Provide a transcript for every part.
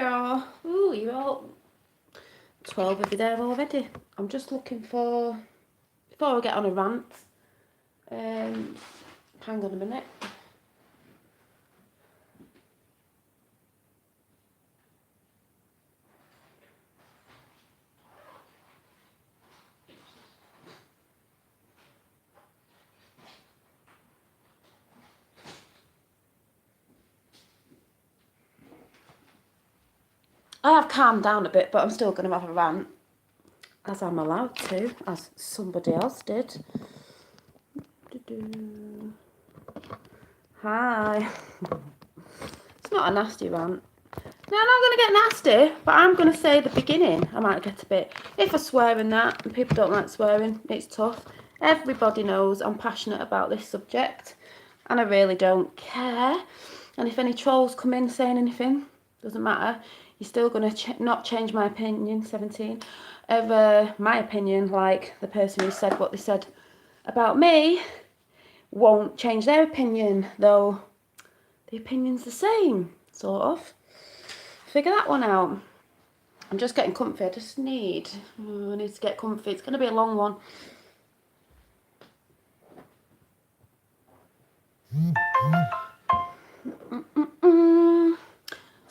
are. Ooh, you're all 12 of you there already. I'm just looking for, before I get on a rant, hang on a minute. I have calmed down a bit, but I'm still going to have a rant, as I'm allowed to, as somebody else did. Hi. It's not a nasty rant. Now, I'm not going to get nasty, but I'm going to say the beginning. I might get a bit, if I swear in that, and people don't like swearing, it's tough. Everybody knows I'm passionate about this subject, and I really don't care. And if any trolls come in saying anything, doesn't matter. You're still going to not change my opinion, 17, of my opinion, like the person who said what they said about me won't change their opinion, though the opinion's the same, sort of. Figure that one out. I'm just getting comfy. I just need, I need to get comfy. It's going to be a long one.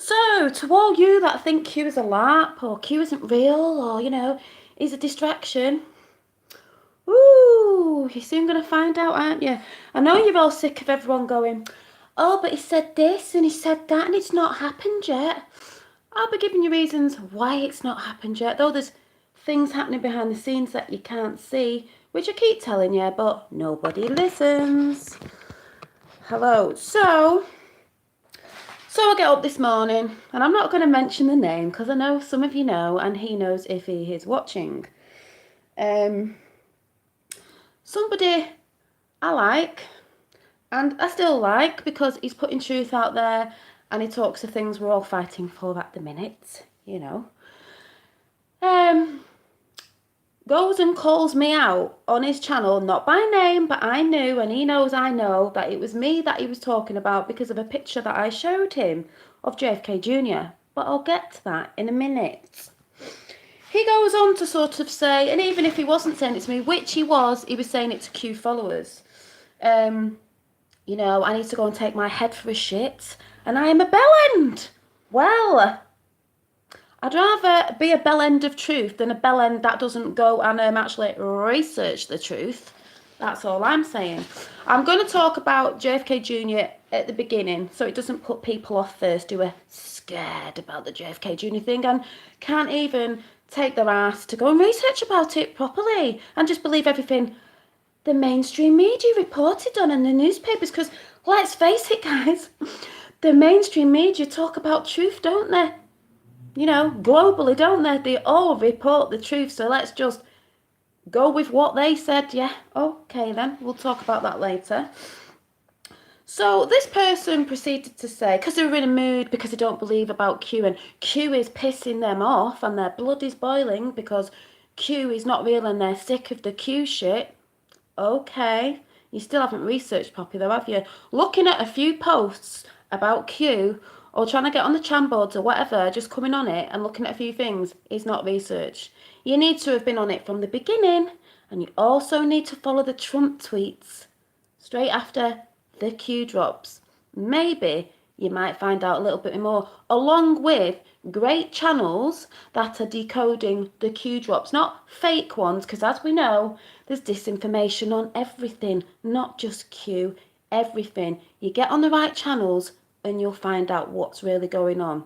So, to all you that think Q is a LARP, or Q isn't real, or, you know, is a distraction, ooh, you're soon going to find out, aren't you? I know you're all sick of everyone going, oh, but he said this and he said that and it's not happened yet. I'll be giving you reasons why it's not happened yet, though there's things happening behind the scenes that you can't see, which I keep telling you, but nobody listens. Hello. So I get up this morning, and I'm not going to mention the name because I know some of you know, and he knows if he is watching. Somebody I like, and I still like, because he's putting truth out there, and he talks of things we're all fighting for at the minute, you know. Goes and calls me out on his channel, not by name, but I knew, and he knows I know, that it was me that he was talking about because of a picture that I showed him of JFK Jr. But I'll get to that in a minute. He goes on to sort of say, and even if he wasn't saying it to me, which he was saying it to Q followers. You know, I need to go and take my head for a shit, and I am a bellend. Well, I'd rather be a bellend of truth than a bellend that doesn't go and actually research the truth. That's all I'm saying. I'm going to talk about JFK Jr. at the beginning, so it doesn't put people off first who are scared about the JFK Jr. thing and can't even take their ass to go and research about it properly and just believe everything the mainstream media reported on in the newspapers. Because let's face it, guys, the mainstream media talk about truth, don't they? You know, globally, don't they? They all report the truth, so let's just go with what they said. Yeah, okay then, we'll talk about that later. So this person proceeded to say, because they were in a mood because they don't believe about Q, and Q is pissing them off and their blood is boiling because Q is not real and they're sick of the Q shit. Okay, you still haven't researched properly though, have you? Looking at a few posts about Q, or trying to get on the chan boards or whatever, just coming on it and looking at a few things is not research. You need to have been on it from the beginning, and you also need to follow the Trump tweets straight after the Q drops. Maybe you might find out a little bit more, along with great channels that are decoding the Q drops, not fake ones, because as we know, there's disinformation on everything, not just Q, everything. You get on the right channels and you'll find out what's really going on.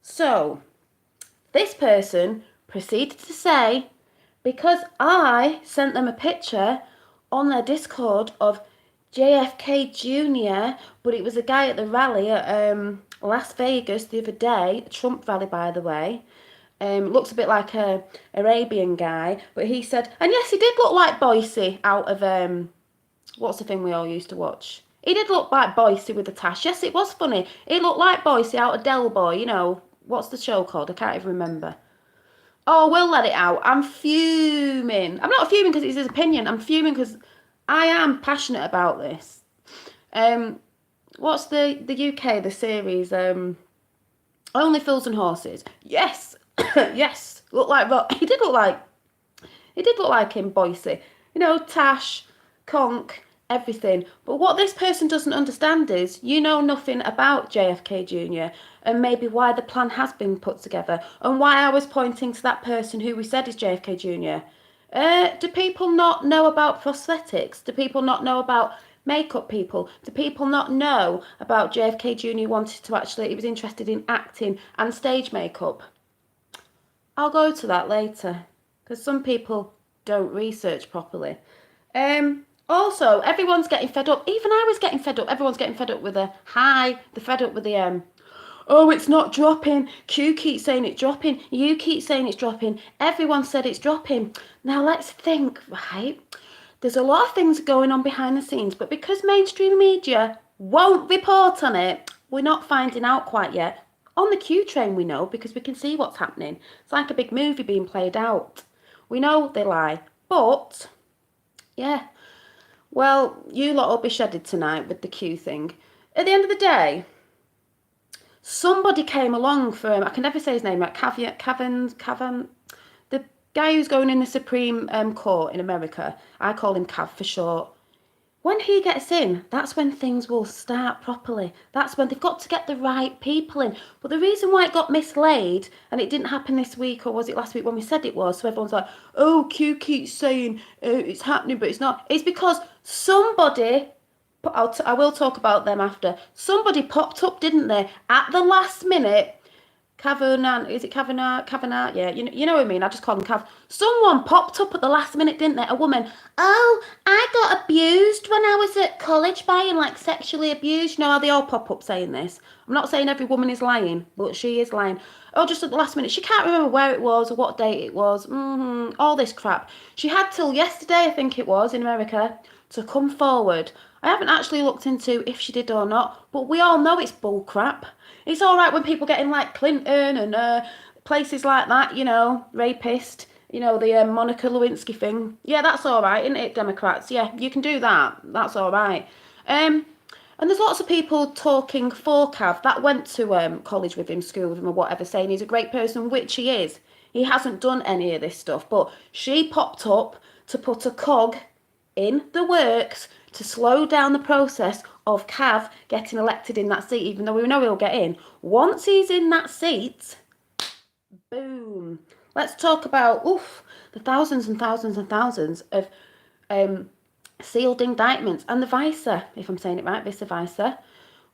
So, this person proceeded to say, because I sent them a picture on their Discord of JFK Jr., but it was a guy at the rally at Las Vegas the other day, a Trump rally, by the way. Looks a bit like a Arabian guy, but he said, and yes, he did look like Boise out of, what's the thing we all used to watch? He did look like Boise with the tash. Yes, it was funny. He looked like Boise out of Del Boy, you know, what's the show called? I can't even remember. Oh, we'll let it out. I'm fuming. I'm not fuming because it's his opinion. I'm fuming because I am passionate about this. What's the UK, the series? Only Fools and Horses. Yes, yes. He did look like him, Boise. Tash, Conk, everything. But what this person doesn't understand is you know nothing about JFK Jr. and maybe why the plan has been put together and why I was pointing to that person who we said is JFK Jr. Do people not know about prosthetics? Do people not know about makeup people? Do people not know about JFK Jr. He was interested in acting and stage makeup? I'll go to that later because some people don't research properly. Also, everyone's getting fed up. Even I was getting fed up. Everyone's getting fed up with the hi. They're fed up with the oh, it's not dropping. Q keeps saying it's dropping. You keep saying it's dropping. Everyone said it's dropping. Now let's think, right? There's a lot of things going on behind the scenes, but because mainstream media won't report on it, we're not finding out quite yet. On the Q train, we know because we can see what's happening. It's like a big movie being played out. We know they lie, but yeah. Well, you lot will be shedded tonight with the Q thing. At the end of the day, somebody came along for I can never say his name right. Cavan, the guy who's going in the Supreme Court in America. I call him Cav for short. When he gets in, that's when things will start properly. That's when they've got to get the right people in. But the reason why it got mislaid, and it didn't happen this week, or was it last week when we said it was, so everyone's like, oh, Q keeps saying it's happening, but it's not. It's because somebody, I will talk about them after, somebody popped up, didn't they, at the last minute. Kavanagh, is it Kavanagh? Yeah, you know what I mean. I just call him Cav. Someone popped up at the last minute, didn't they? A woman. Oh, I got abused when I was at college by him, like sexually abused. You know how they all pop up saying this. I'm not saying every woman is lying, but she is lying. Oh, just at the last minute. She can't remember where it was or what date it was. All this crap. She had till yesterday, I think it was, in America, to come forward. I haven't actually looked into if she did or not, but we all know it's bull crap. It's all right when people get in like Clinton and places like that, rapist, the Monica Lewinsky thing. Yeah, that's all right, isn't it, Democrats? Yeah, you can do that. That's all right. And there's lots of people talking for Cav that went to college with him, school with him, or whatever, saying he's a great person, which he is. He hasn't done any of this stuff, but she popped up to put a cog in the works to slow down the process of Cav getting elected in that seat, even though we know he'll get in. Once he's in that seat, boom. Let's talk about the thousands and thousands and thousands of sealed indictments and the Visa, if I'm saying it right, Visa.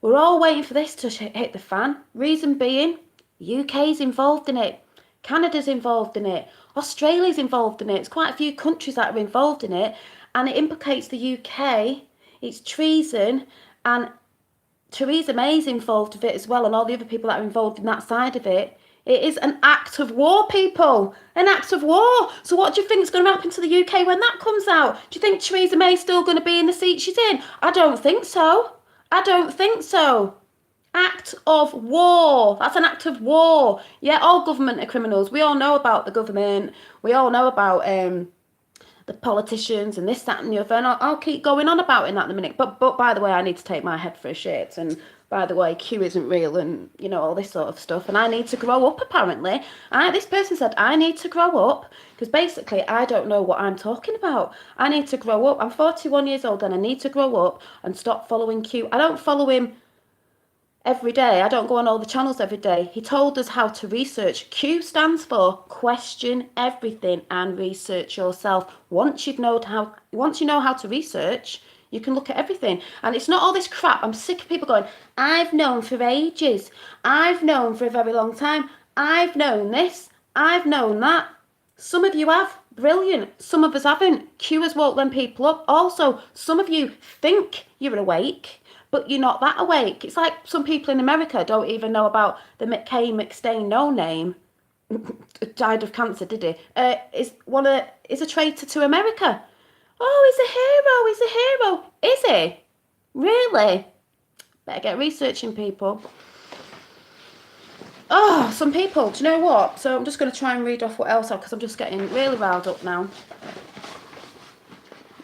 We're all waiting for this to hit the fan. Reason being, UK's involved in it. Canada's involved in it. Australia's involved in it. It's quite a few countries that are involved in it. And it implicates the UK. It's treason. And Theresa May's involved with it as well, and all the other people that are involved in that side of it. It is an act of war, people. An act of war. So what do you think is going to happen to the UK when that comes out? Do you think Theresa May's still going to be in the seat she's in? I don't think so. Act of war. That's an act of war. Yeah, all government are criminals. We all know about the government. We all know about the politicians and this, that and the other, and I'll keep going on about it in that in a minute. But by the way, I need to take my head for a shit, and by the way, Q isn't real, and all this sort of stuff, and I need to grow up apparently. This person said I need to grow up because basically I don't know what I'm talking about. I need to grow up. I'm 41 years old and I need to grow up and stop following Q. I don't follow him every day. I don't go on all the channels every day. He told us how to research. Q stands for question everything and research yourself. Once you know how to research, you can look at everything. And it's not all this crap. I'm sick of people going, I've known for ages. I've known for a very long time. I've known this. I've known that. Some of you have. Brilliant. Some of us haven't. Q has woke them people up. Also, some of you think you're awake, but you're not that awake. It's like some people in America don't even know about the McCain McStain no name. Died of cancer, did he? Is a traitor to America. Oh, he's a hero. Is he? Really? Better get researching, people. Oh, some people. Do you know what? So I'm just going to try and read off what else because I'm just getting really riled up now.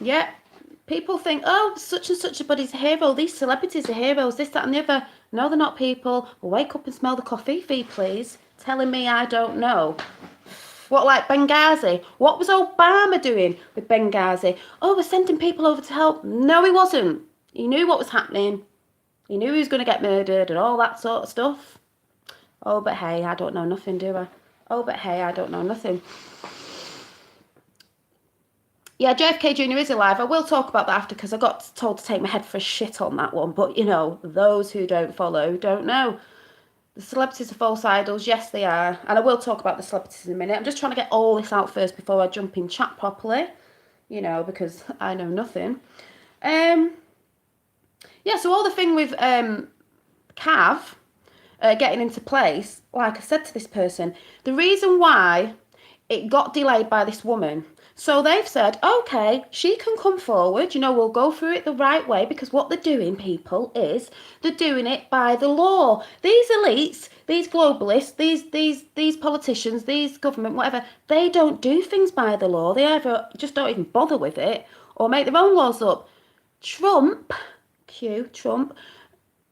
Yeah. People think, oh, such and such a body's a hero. These celebrities are heroes. This, that, and the other. No, they're not, people. Well, wake up and smell the coffee, please. Telling me I don't know. What, like Benghazi? What was Obama doing with Benghazi? Oh, we're sending people over to help. No, he wasn't. He knew what was happening. He knew he was going to get murdered and all that sort of stuff. Oh, but hey, I don't know nothing, do I? Oh, but hey, I don't know nothing. Yeah, JFK Jr. is alive. I will talk about that after because I got told to take my head for a shit on that one. But, you know, those who don't follow don't know. The celebrities are false idols. Yes, they are. And I will talk about the celebrities in a minute. I'm just trying to get all this out first before I jump in chat properly. You know, because I know nothing. Yeah, so all the thing with Cav getting into place, like I said to this person, the reason why it got delayed by this woman. So they've said, okay, she can come forward, you know, we'll go through it the right way, because what they're doing, people, is they're doing it by the law. These elites, these globalists, these politicians, these government, whatever, they don't do things by the law. They either just don't even bother with it or make their own laws up. Trump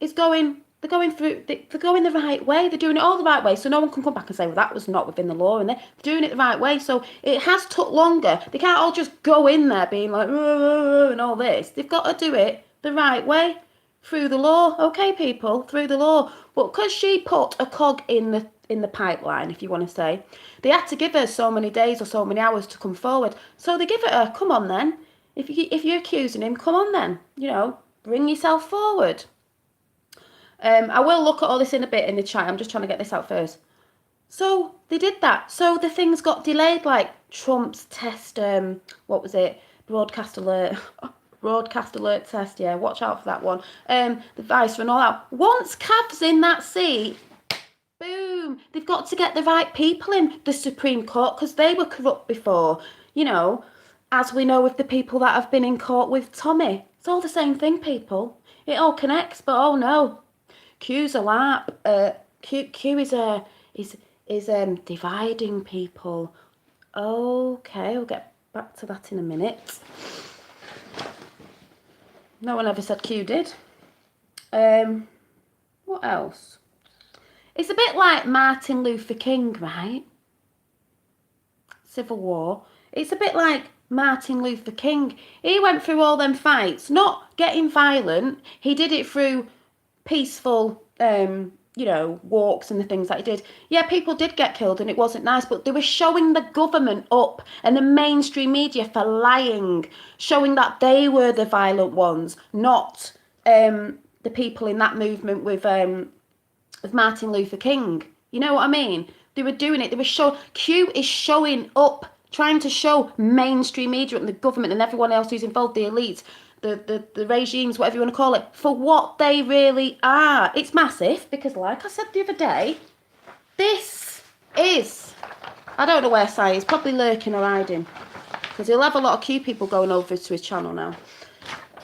is going, they're going the right way. They're doing it all the right way. So no one can come back and say, well, that was not within the law. And they're doing it the right way. So it has took longer. They can't all just go in there being like, and all this. They've got to do it the right way through the law. Okay, people, through the law. But because she put a cog in the pipeline, if you want to say, they had to give her so many days or so many hours to come forward. So they give it her, come on then. If you're accusing him, come on then. You know, bring yourself forward. I will look at all this in a bit in the chat. I'm just trying to get this out first. So they did that. So the things got delayed, like Trump's test. What was it? Broadcast alert test. Yeah, watch out for that one. The vice and all that. Once Cav's in that seat, boom, they've got to get the right people in the Supreme Court because they were corrupt before. You know, as we know with the people that have been in court with Tommy. It's all the same thing, people. It all connects, but oh no. Q's a LARP. Q is dividing people. Okay, I'll get back to that in a minute. No one ever said Q did. What else? It's a bit like Martin Luther King, right? Civil War. It's a bit like Martin Luther King. He went through all them fights, not getting violent. He did it through peaceful, you know, walks and the things that he did. Yeah, people did get killed and it wasn't nice, but they were showing the government up and the mainstream media for lying, showing that they were the violent ones, not the people in that movement with Martin Luther King. You know what I mean? They were doing it. They were Q is showing up, trying to show mainstream media and the government and everyone else who's involved, the elites, the regimes, whatever you want to call it, for what they really are. It's massive because, like I said the other day, this is, I don't know where Si is, probably lurking or hiding, because he'll have a lot of Q people going over to his channel now.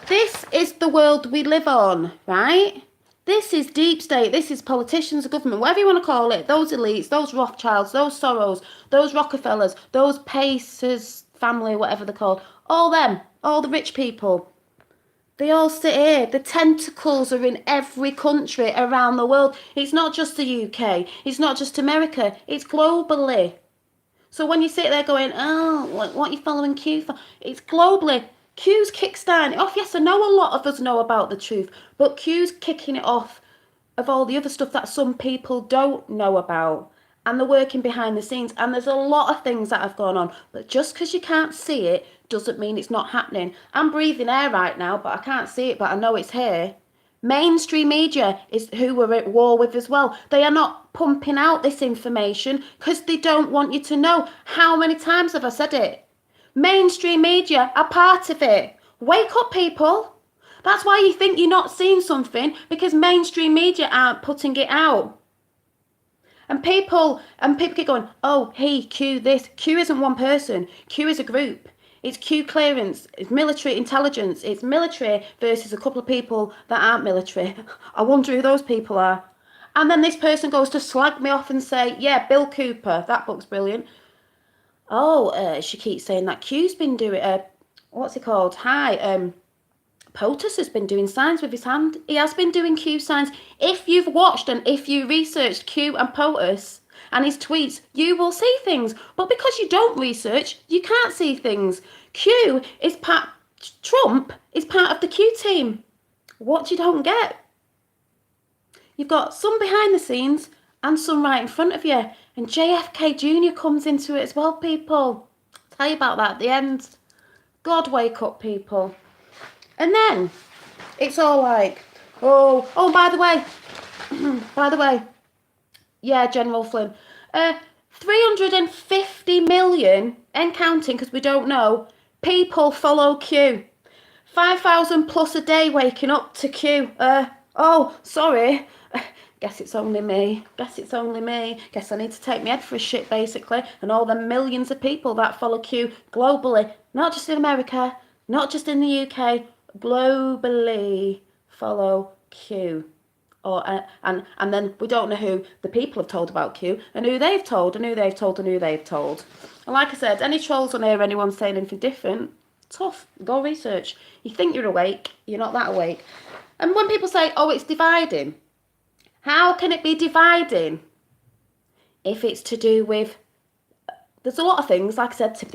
This is the world we live on, right? This is deep state, this is politicians, the government, whatever you want to call it, those elites, those Rothschilds, those Soros, those Rockefellers, those Pacers family, whatever they're called, all them, all the rich people. They all sit here. The tentacles are in every country around the world. It's not just the UK. It's not just America. It's globally. So when you sit there going, oh, what are you following Q for? It's globally. Q's kickstarting it off. Yes, I know a lot of us know about the truth, but Q's kicking it off of all the other stuff that some people don't know about. And they're working behind the scenes. And there's a lot of things that have gone on. But just because you can't see it doesn't mean it's not happening. I'm breathing air right now, but I can't see it, but I know it's here. Mainstream media is who we're at war with as well. They are not pumping out this information because they don't want you to know. How many times have I said it? Mainstream media are part of it. Wake up, people. That's why you think you're not seeing something, because mainstream media aren't putting it out. And people keep going, oh, hey, Q this. Q isn't one person. Q is a group. It's Q clearance. It's military intelligence. It's military versus a couple of people that aren't military. I wonder who those people are. And then this person goes to slag me off and say, yeah, Bill Cooper, that book's brilliant. Oh, she keeps saying that Q's been doing, what's it called? Hi, POTUS has been doing signs with his hand. He has been doing Q signs. If you've watched and if you researched Q and POTUS and his tweets, you will see things. But because you don't research, you can't see things. Trump is part of the Q team. What you don't get. You've got some behind the scenes and some right in front of you. And JFK Jr. comes into it as well, people. I'll tell you about that at the end. God, wake up, people. And then it's all like, oh, by the way, yeah, General Flynn, 350 million and counting, because we don't know, people follow Q. 5,000 plus a day waking up to Q. Oh, sorry. Guess it's only me. Guess I need to take my head for a shit, basically. And all the millions of people that follow Q globally, not just in America, not just in the UK, globally follow Q. And then we don't know who the people have told about Q and who they've told and who they've told and who they've told. And like I said, any trolls on here, anyone saying anything different, tough. Go research. You think you're awake, you're not that awake. And when people say, oh, it's dividing, how can it be dividing if it's to do with, there's a lot of things, like I said, tip of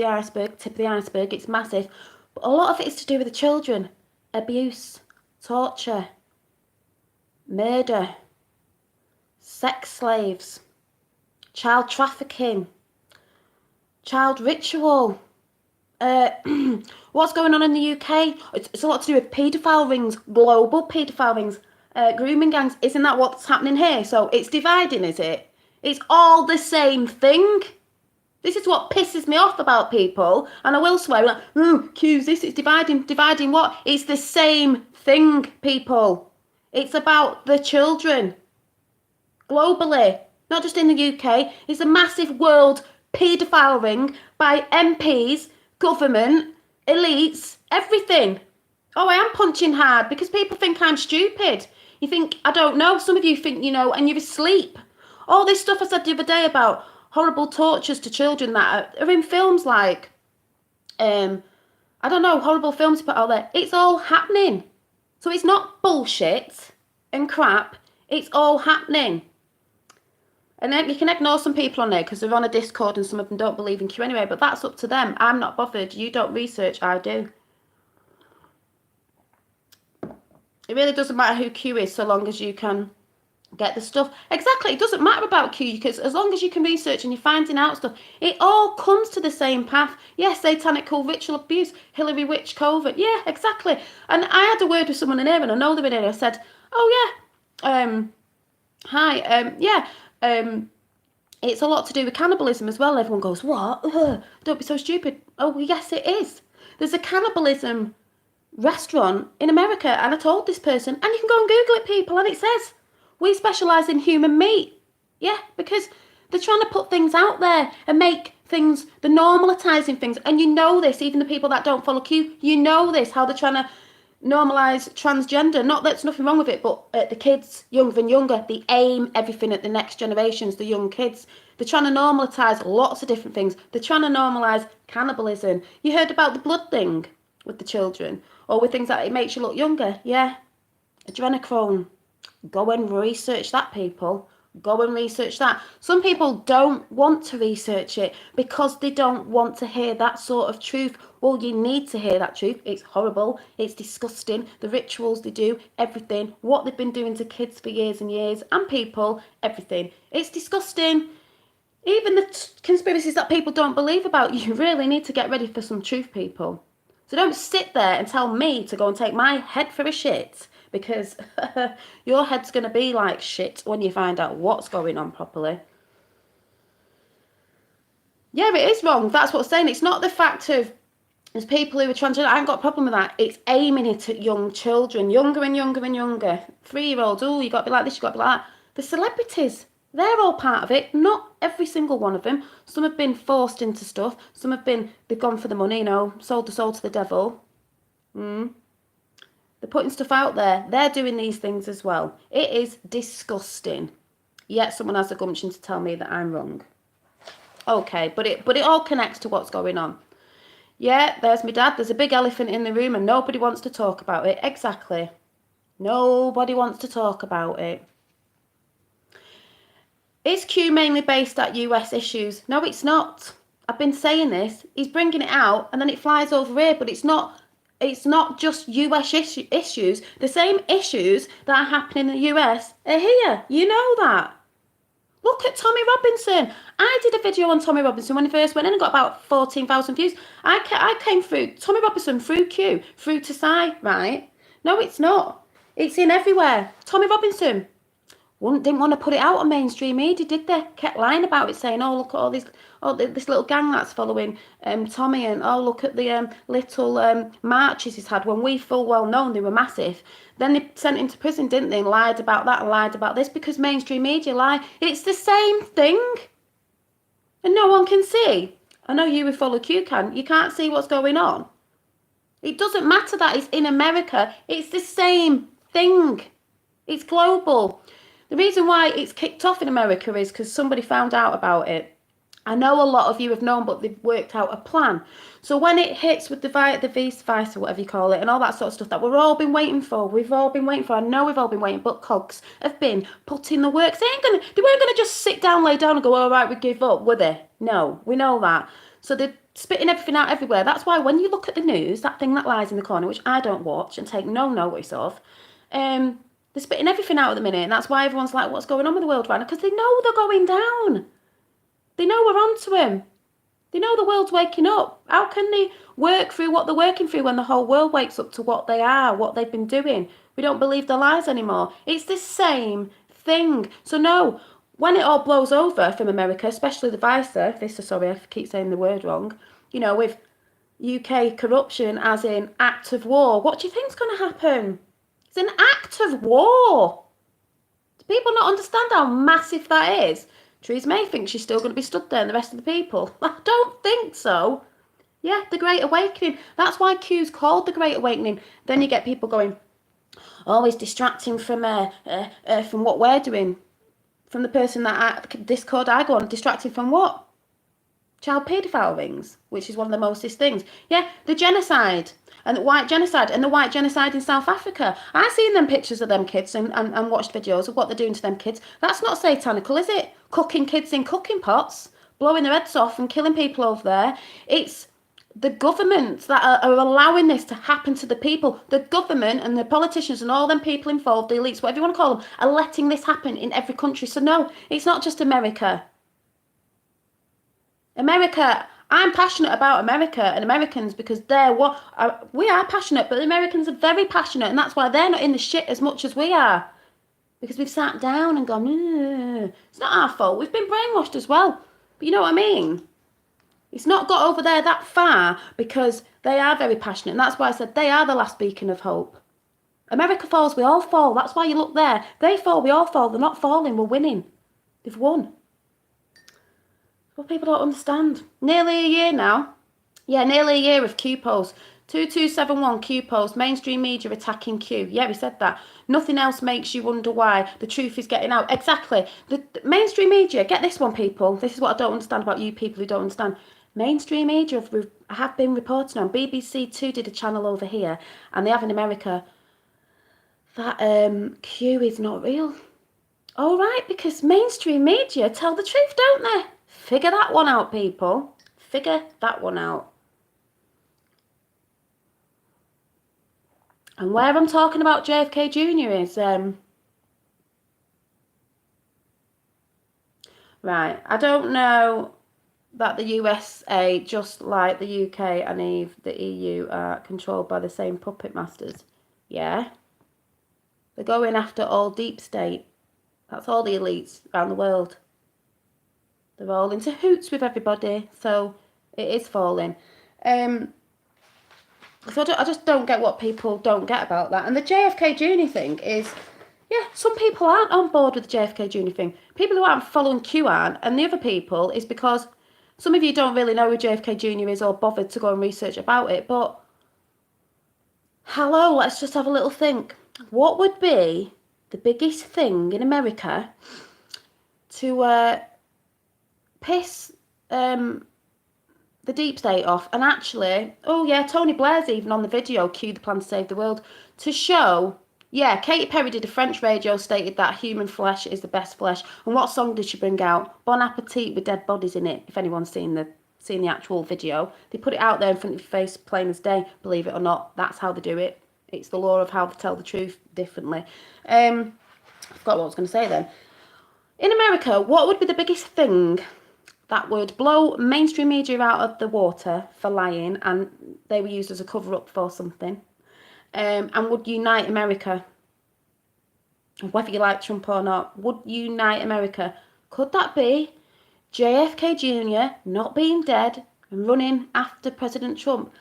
the iceberg, it's massive, but a lot of it is to do with the children, abuse, torture, murder, sex slaves, child trafficking, child ritual, what's going on in the UK? It's a lot to do with paedophile rings, global paedophile rings, grooming gangs. Isn't that what's happening here? So it's dividing, is it? It's all the same thing. This is what pisses me off about people. And I will swear, like, oh, Q's this, it's dividing. Dividing what? It's the same thing, people. It's about the children. Globally, not just in the UK. It's a massive world paedophile ring by MPs, government, elites, everything. Oh, I am punching hard because people think I'm stupid. You think I don't know. Some of you think you know and you're asleep. All this stuff I said the other day about horrible tortures to children that are in films like, I don't know, horrible films put out there. It's all happening. So it's not bullshit and crap. It's all happening. And then you can ignore some people on there because they're on a Discord and some of them don't believe in Q anyway, but that's up to them. I'm not bothered. You don't research, I do. It really doesn't matter who Q is so long as you can get the stuff. Exactly, it doesn't matter about Q because as long as you can research and you're finding out stuff, it all comes to the same path. Yes, satanic cult, ritual abuse, Hillary Witch, COVID. Yeah, exactly. And I had a word with someone in here and I know they're in here. I said, oh yeah, hi, it's a lot to do with cannibalism as well. Everyone goes, what? Don't be so stupid. Oh, yes, it is. There's a cannibalism restaurant in America, and I told this person, and you can go and Google it, people, and it says, we specialise in human meat. Yeah, because they're trying to put things out there and make things, they're normalising things, and you know this, even the people that don't follow Q, you know this, how they're trying to normalise transgender. Not that there's nothing wrong with it, but the kids, younger and younger, they aim everything at the next generations, the young kids. They're trying to normalise lots of different things. They're trying to normalise cannibalism. You heard about the blood thing with the children, or with things that it makes you look younger. Yeah, adrenochrome. Go and research that, people. Go and research that. Some people don't want to research it because they don't want to hear that sort of truth. Well, you need to hear that truth. It's horrible. It's disgusting. The rituals they do, everything. What they've been doing to kids for years and years, and people, everything. It's disgusting. Even the conspiracies that people don't believe about, you really need to get ready for some truth, people. So don't sit there and tell me to go and take my head for a shit, because your head's going to be like shit when you find out what's going on properly. Yeah, it is wrong. That's what I'm saying. It's not the fact of there's people who are transgender. I ain't got a problem with that. It's aiming it at young children, younger and younger and younger. 3-year-olds, oh, you got to be like this, you got to be like that. The celebrities, they're all part of it. Not every single one of them. Some have been forced into stuff. Some have been, they've gone for the money, you know, sold the soul to the devil. They're putting stuff out there. They're doing these things as well. It is disgusting. Yet someone has the gumption to tell me that I'm wrong. Okay, but it all connects to what's going on. Yeah, there's my dad. There's a big elephant in the room and nobody wants to talk about it. Exactly. Nobody wants to talk about it. Is Q mainly based at US issues? No, it's not. I've been saying this. He's bringing it out and then it flies over here, but it's not. It's not just US issues. The same issues that are happening in the US are here. You know that. Look at Tommy Robinson. I did a video on Tommy Robinson when he first went in and got about 14,000 views. I came through Tommy Robinson, through Q, through to Sai, right? No, it's not. It's in everywhere. Tommy Robinson didn't want to put it out on mainstream media, did they? Kept lying about it, saying, "Oh, look at all these, this little gang that's following Tommy, and oh, look at the little marches he's had." When we full well known they were massive. Then they sent him to prison, didn't they? And lied about that and lied about this because mainstream media lie. It's the same thing, and no one can see. I know you who follow Q can. You can't see what's going on. It doesn't matter that it's in America. It's the same thing. It's global. The reason why it's kicked off in America is because somebody found out about it. I know a lot of you have known, but they've worked out a plan. So when it hits with the vice or whatever you call it, and all that sort of stuff that we've all been waiting for, I know we've all been waiting, but cogs have been put in the work. They weren't gonna just sit down, lay down and go, all right, we give up, were they? No, we know that. So they're spitting everything out everywhere. That's why when you look at the news, that thing that lies in the corner, which I don't watch and take no notice of, they're spitting everything out at the minute, and that's why everyone's like, what's going on with the world right now? Because they know they're going down. They know we're onto them. They know the world's waking up. How can they work through what they're working through when the whole world wakes up to what they are, what they've been doing? We don't believe their lies anymore. It's the same thing. So no, when it all blows over from America, especially the sorry, I keep saying the word wrong, with UK corruption as in act of war, what do you think's going to happen? It's an act of war. Do people not understand how massive that is? Theresa May thinks she's still going to be stood there and the rest of the people. I don't think so. Yeah, the Great Awakening. That's why Q's called the Great Awakening. Then you get people going, always distracting from what we're doing. From the person Discord I go on, distracting from what? Child paedophile rings, which is one of the mostest things. Yeah, the genocide. And the white genocide in South Africa. I've seen them pictures of them kids and watched videos of what they're doing to them kids. That's not satanical, is it? Cooking kids in cooking pots, blowing their heads off and killing people over there. It's the governments that are allowing this to happen to the people. The government and the politicians and all them people involved, the elites, whatever you want to call them, are letting this happen in every country. So no, it's not just America. I'm passionate about America and Americans because we are passionate, but the Americans are very passionate, and that's why they're not in the shit as much as we are. Because we've sat down and gone, it's not our fault. We've been brainwashed as well. But you know what I mean? It's not got over there that far because they are very passionate, and that's why I said they are the last beacon of hope. America falls, we all fall. That's why you look there. They fall, we all fall. They're not falling, we're winning. They've won. Well, people don't understand. Nearly a year now. Yeah, nearly a year of Q posts. 2271 Q post. Mainstream media attacking Q. Yeah, we said that. Nothing else makes you wonder why. The truth is getting out. Exactly. The mainstream media. Get this one, people. This is what I don't understand about you people who don't understand. Mainstream media have been reporting on. BBC Two did a channel over here, and they have in America that Q is not real. All right, because mainstream media tell the truth, don't they? Figure that one out, people. Figure that one out. And where I'm talking about JFK Jr. is, right, I don't know that the USA, just like the UK and the EU, are controlled by the same puppet masters. Yeah. They're going after all deep state. That's all the elites around the world. They're all into hoots with everybody, so it is falling. So I just don't get what people don't get about that. And the JFK Jr. thing is, yeah, some people aren't on board with the JFK Jr. thing. People who aren't following Q aren't, and the other people is because some of you don't really know who JFK Jr. is or bothered to go and research about it. But hello, let's just have a little think. What would be the biggest thing in America to piss the deep state off. And actually, oh yeah, Tony Blair's even on the video, cue the plan to save the world, to show, yeah, Katy Perry did a French radio, stated that human flesh is the best flesh. And what song did she bring out? Bon Appetit with dead bodies in it, if anyone's seen the actual video. They put it out there in front of your face, plain as day, believe it or not. That's how they do it. It's the law of how to tell the truth differently. I forgot what I was going to say then. In America, what would be the biggest thing that would blow mainstream media out of the water for lying, and they were used as a cover-up for something, and would unite America? Whether you like Trump or not, would unite America? Could that be JFK Jr. not being dead and running after President Trump?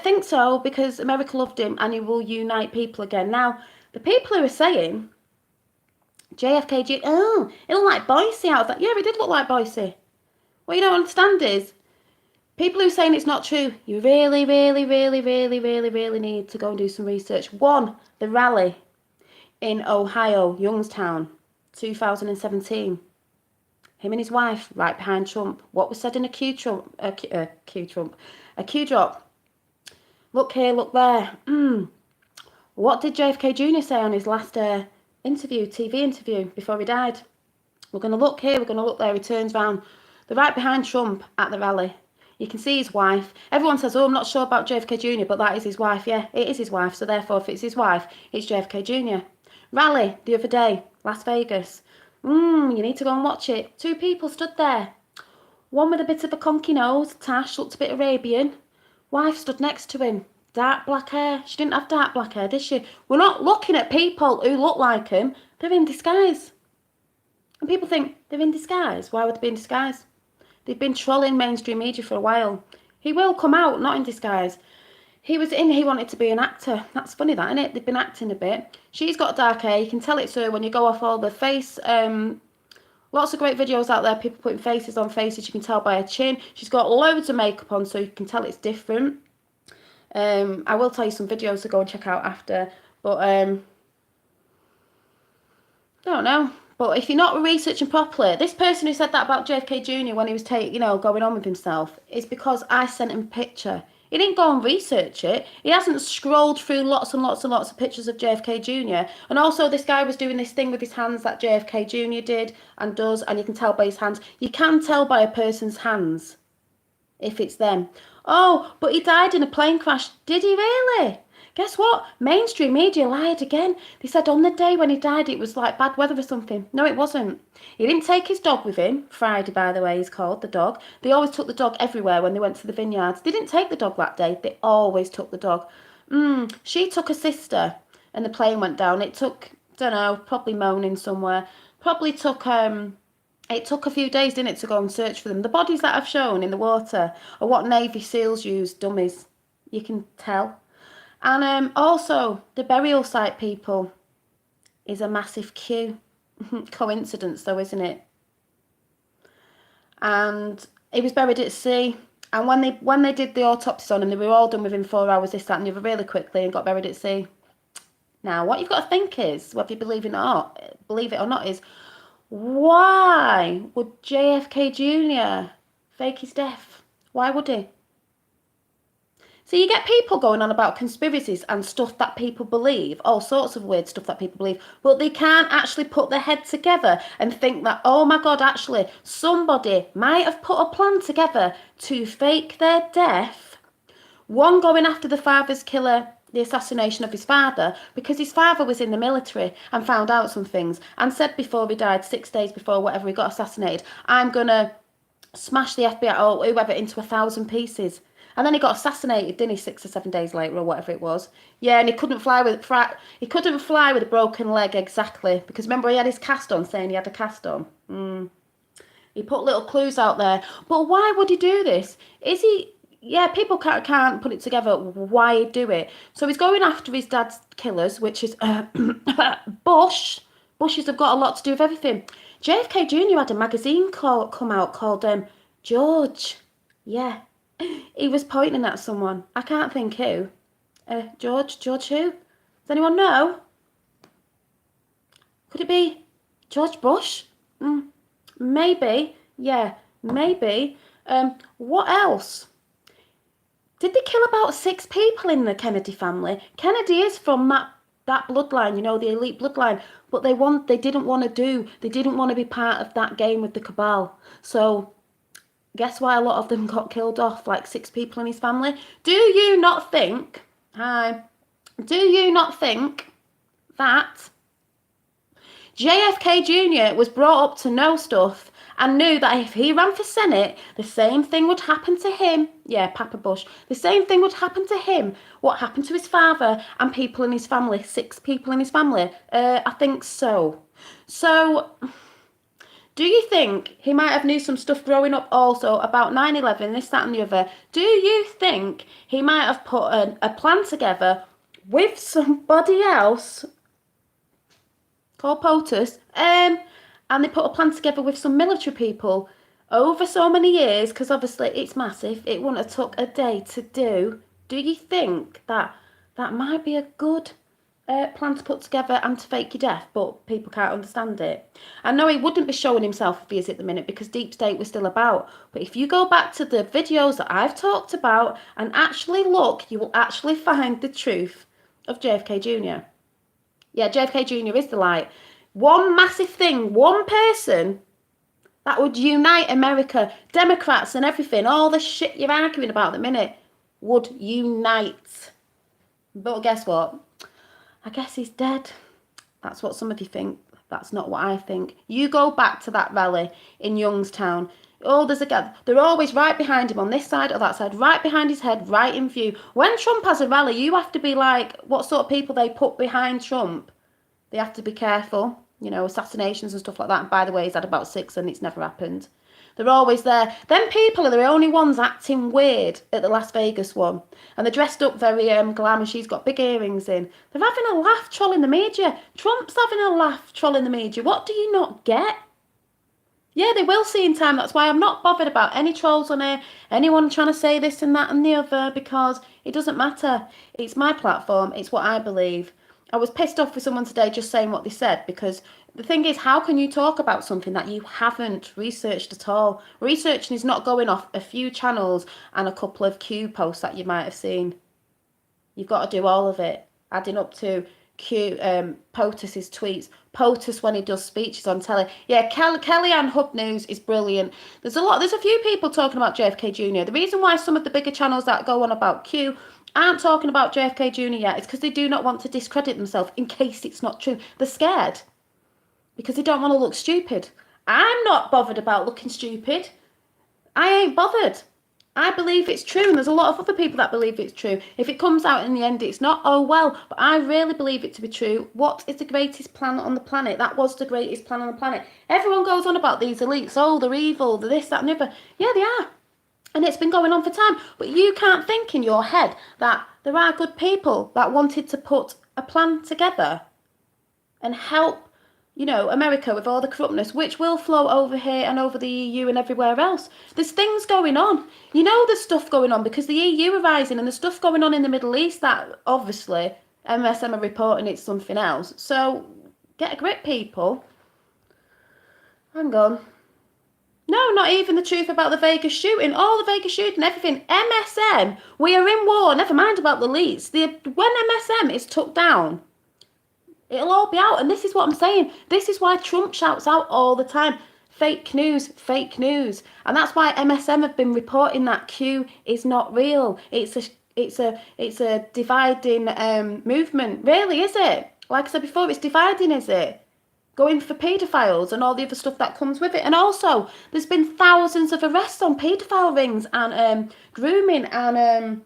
Think so, because America loved him and he will unite people again. Now, the people who are saying JFK Jr., oh, it looked like Boise out of that. Yeah, it did look like Boise. What you don't understand is, people who are saying it's not true, you really, really, really, really, really, really need to go and do some research. One, the rally in Ohio, Youngstown, 2017. Him and his wife right behind Trump. What was said in a Q drop. Look here, look there. What did JFK Jr. say on his last TV interview before he died? We're going to look here, we're going to look there. He turns round. They're right behind Trump at the rally. You can see his wife. Everyone says, oh, I'm not sure about JFK Jr., but that is his wife. Yeah, it is his wife. So therefore, if it's his wife, it's JFK Jr. Rally the other day, Las Vegas. You need to go and watch it. Two people stood there. One with a bit of a conky nose, tash, looked a bit Arabian. Wife stood next to him. Dark black hair. She didn't have dark black hair, did she? We're not looking at people who look like him. They're in disguise. And people think, they're in disguise. Why would they be in disguise? They've been trolling mainstream media for a while. He will come out, not in disguise. He wanted to be an actor. That's funny, that, isn't it? They've been acting a bit. She's got dark hair. You can tell it's her when you go off all the face. Lots of great videos out there, people putting faces on faces. You can tell by her chin. She's got loads of makeup on, so you can tell it's different. I will tell you some videos to go and check out after. But, I don't know. But if you're not researching properly, this person who said that about JFK Jr. when he was going on with himself, is because I sent him a picture. He didn't go and research it. He hasn't scrolled through lots and lots and lots of pictures of JFK Jr. And also this guy was doing this thing with his hands that JFK Jr. did and does, and you can tell by his hands. You can tell by a person's hands if it's them. Oh, but he died in a plane crash. Did he really? Guess what? Mainstream media lied again. They said on the day when he died it was like bad weather or something. No, it wasn't. He didn't take his dog with him. Friday, by the way, he's called, the dog. They always took the dog everywhere when they went to the vineyards. They didn't take the dog that day. They always took the dog. She took a sister and the plane went down. It took, don't know, probably moaning somewhere. Probably took, it took a few days, didn't it, to go and search for them. The bodies that I've shown in the water are what Navy SEALs use, dummies. You can tell. And also, the burial site people is a massive queue. Coincidence though, isn't it? And he was buried at sea. And when they did the autopsies on him, they were all done within 4 hours, this, that and the other, really quickly, and got buried at sea. Now, what you've got to think is, whether you believe it or not, is why would JFK Jr. fake his death? Why would he? So you get people going on about conspiracies and stuff that people believe, all sorts of weird stuff that people believe, but they can't actually put their head together and think that, oh my God, actually, somebody might have put a plan together to fake their death. One, going after the father's killer, the assassination of his father, because his father was in the military and found out some things and said before he died, 6 days before whatever he got assassinated, I'm going to smash the FBI or whoever into 1,000 pieces. And then he got assassinated, didn't he, 6 or 7 days later or whatever it was. Yeah, and he couldn't fly with a broken leg, exactly, because remember he had his cast on, saying he had a cast on. He put little clues out there. But why would he do this? Is he? Yeah, people can't put it together why he'd do it. So he's going after his dad's killers, which is Bush. Bushes have got a lot to do with everything. JFK Jr. had a magazine come out called George. Yeah. He was pointing at someone. I can't think who. George who? Does anyone know? Could it be George Bush? Maybe. Yeah, maybe. What else? Did they kill about 6 people in the Kennedy family? Kennedy is from that bloodline, you know, the elite bloodline. But they didn't want to be part of that game with the cabal. So guess why a lot of them got killed off, like 6 people in his family? Do you not think, do you not think that JFK Jr. was brought up to know stuff and knew that if he ran for Senate, the same thing would happen to him. Yeah, Papa Bush. The same thing would happen to him. What happened to his father and people in his family, 6 people in his family? I think so. So, do you think he might have knew some stuff growing up also about 9/11, this, that and the other? Do you think he might have put a plan together with somebody else called POTUS, and they put a plan together with some military people over so many years, because obviously it's massive, it wouldn't have took a day to do. Do you think that that might be a good plan to put together and to fake your death, but people can't understand it? I know he wouldn't be showing himself if he is at the minute because Deep State was still about, but if you go back to the videos that I've talked about and actually look, you will actually find the truth of JFK Jr. Yeah, JFK Jr. is the light. One massive thing, one person that would unite America, Democrats and everything, all the shit you're arguing about at the minute, would unite. But guess what? I guess he's dead. That's what some of you think. That's not what I think. You go back to that rally in Youngstown. Oh, there's a guy. They're always right behind him on this side or that side, right behind his head, right in view. When Trump has a rally, you have to be like, what sort of people they put behind Trump? They have to be careful, you know, assassinations and stuff like that. And by the way, he's had about 6 and it's never happened. They're always there. Them people are the only ones acting weird at the Las Vegas one. And they're dressed up very glamorous. She's got big earrings in. They're having a laugh trolling the media. Trump's having a laugh trolling the media. What do you not get? Yeah, they will see in time. That's why I'm not bothered about any trolls on here, anyone trying to say this and that and the other, because it doesn't matter. It's my platform. It's what I believe. I was pissed off with someone today just saying what they said, because the thing is, how can you talk about something that you haven't researched at all? Researching is not going off a few channels and a couple of Q posts that you might have seen. You've got to do all of it, adding up to POTUS's tweets. POTUS when he does speeches on telly. Yeah, Kellyanne Hub News is brilliant. There's a few people talking about JFK Jr. The reason why some of the bigger channels that go on about Q aren't talking about JFK Jr. yet is because they do not want to discredit themselves in case it's not true. They're scared because they don't want to look stupid. I'm not bothered about looking stupid. I ain't bothered. I believe it's true, and there's a lot of other people that believe it's true. If it comes out in the end it's not, oh well, but I really believe it to be true. What is the greatest planet on the planet? That was the greatest planet on the planet. Everyone goes on about these elites, oh, they're evil, they're this, that, and the other. Yeah, they are. And it's been going on for time. But you can't think in your head that there are good people that wanted to put a plan together and help, you know, America with all the corruptness, which will flow over here and over the EU and everywhere else. There's things going on. You know there's stuff going on because the EU are rising, and there's stuff going on in the Middle East that obviously MSM are reporting it's something else. So get a grip, people. Hang on. No, not even the truth about the Vegas shooting. All the Vegas shooting, everything. MSM, we are in war. Never mind about the leaks. When MSM is took down, it'll all be out. And this is what I'm saying. This is why Trump shouts out all the time, fake news, fake news. And that's why MSM have been reporting that Q is not real. It's a dividing movement. Really, is it? Like I said before, it's dividing, is it? Going for paedophiles and all the other stuff that comes with it. And also, there's been thousands of arrests on paedophile rings and grooming and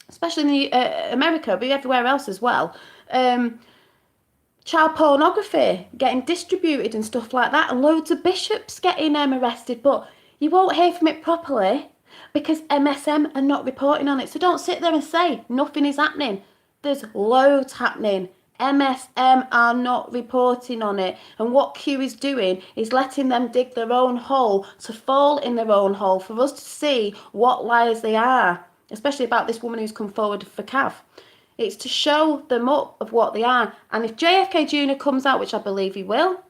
especially in the, America, but everywhere else as well. Child pornography getting distributed and stuff like that, and loads of bishops getting arrested, but you won't hear from it properly because MSM are not reporting on it. So don't sit there and say nothing is happening. There's loads happening. MSM are not reporting on it, and what Q is doing is letting them dig their own hole to fall in their own hole for us to see what liars they are, especially about this woman who's come forward for Cav. It's to show them up of what they are. And if JFK Jr. comes out, which I believe he will,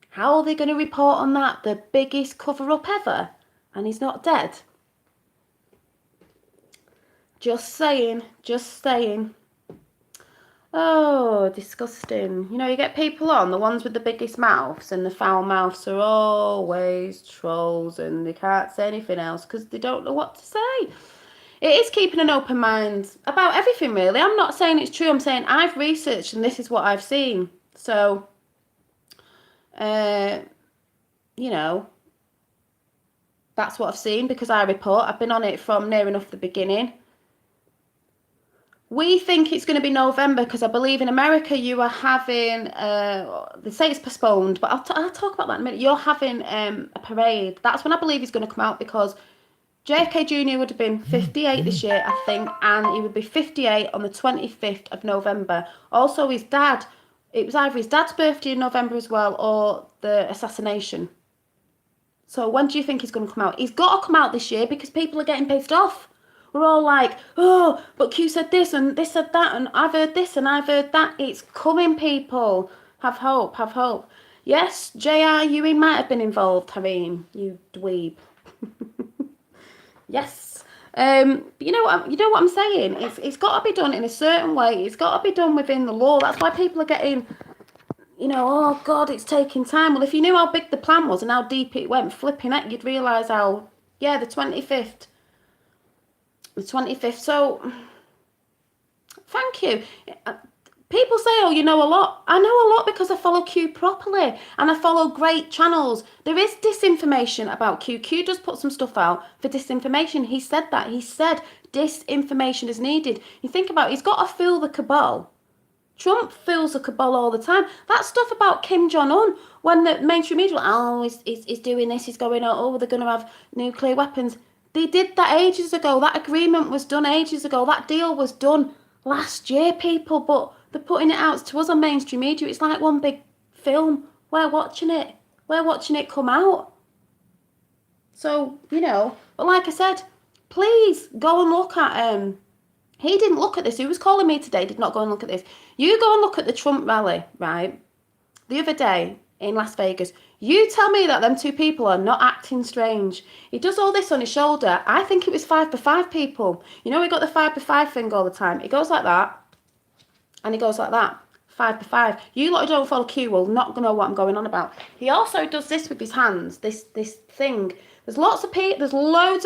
how are they going to report on that? The biggest cover-up ever, and he's not dead. Just saying, just saying. Oh, disgusting. You know, you get people on, the ones with the biggest mouths, and the foul mouths are always trolls and they can't say anything else because they don't know what to say. It is keeping an open mind about everything, really. I'm not saying it's true. I'm saying I've researched and this is what I've seen. So, you know, that's what I've seen because I report. I've been on it from near enough the beginning. We think it's going to be November because I believe in America you are having, they say it's postponed, but I'll talk about that in a minute. You're having a parade. That's when I believe he's going to come out because JFK Jr. would have been 58 this year, I think, and he would be 58 on the 25th of November. Also, his dad, it was either his dad's birthday in November as well or the assassination. So when do you think he's going to come out? He's got to come out this year because people are getting pissed off. We're all like, oh, but Q said this and this said that and I've heard this and I've heard that. It's coming, people. Have hope, have hope. Yes, J.R. Ewing might have been involved, Harim, you dweeb. Yes. You know what I'm saying? It's got to be done in a certain way. It's got to be done within the law. That's why people are getting, you know, oh God, it's taking time. Well, if you knew how big the plan was and how deep it went, flipping it, you'd realise how, yeah, the 25th. The 25th. So, thank you. People say, oh, you know a lot. I know a lot because I follow Q properly and I follow great channels. There is disinformation about Q. Q does put some stuff out for disinformation. He said that. He said disinformation is needed. You think about it, he's got to fill the cabal. Trump fills the cabal all the time. That stuff about Kim Jong-un, when the mainstream media, oh, he's doing this, he's going, oh, they're going to have nuclear weapons. They did that ages ago. That agreement was done ages ago. That deal was done last year, people, but they're putting it out to us on mainstream media. It's like one big film. We're watching it. We're watching it come out. So, you know, but like I said, please go and look at, he didn't look at this. Who was calling me today did not go and look at this. You go and look at the Trump rally, right? The other day in Las Vegas. You tell me that them two people are not acting strange. He does all this on his shoulder. I think it was 5 for 5 people. You know, we got the 5 for 5 thing all the time. It goes like that. And he goes like that. 5 for 5. You lot who don't follow Q will not know what I'm going on about. He also does this with his hands. This thing. There's loads of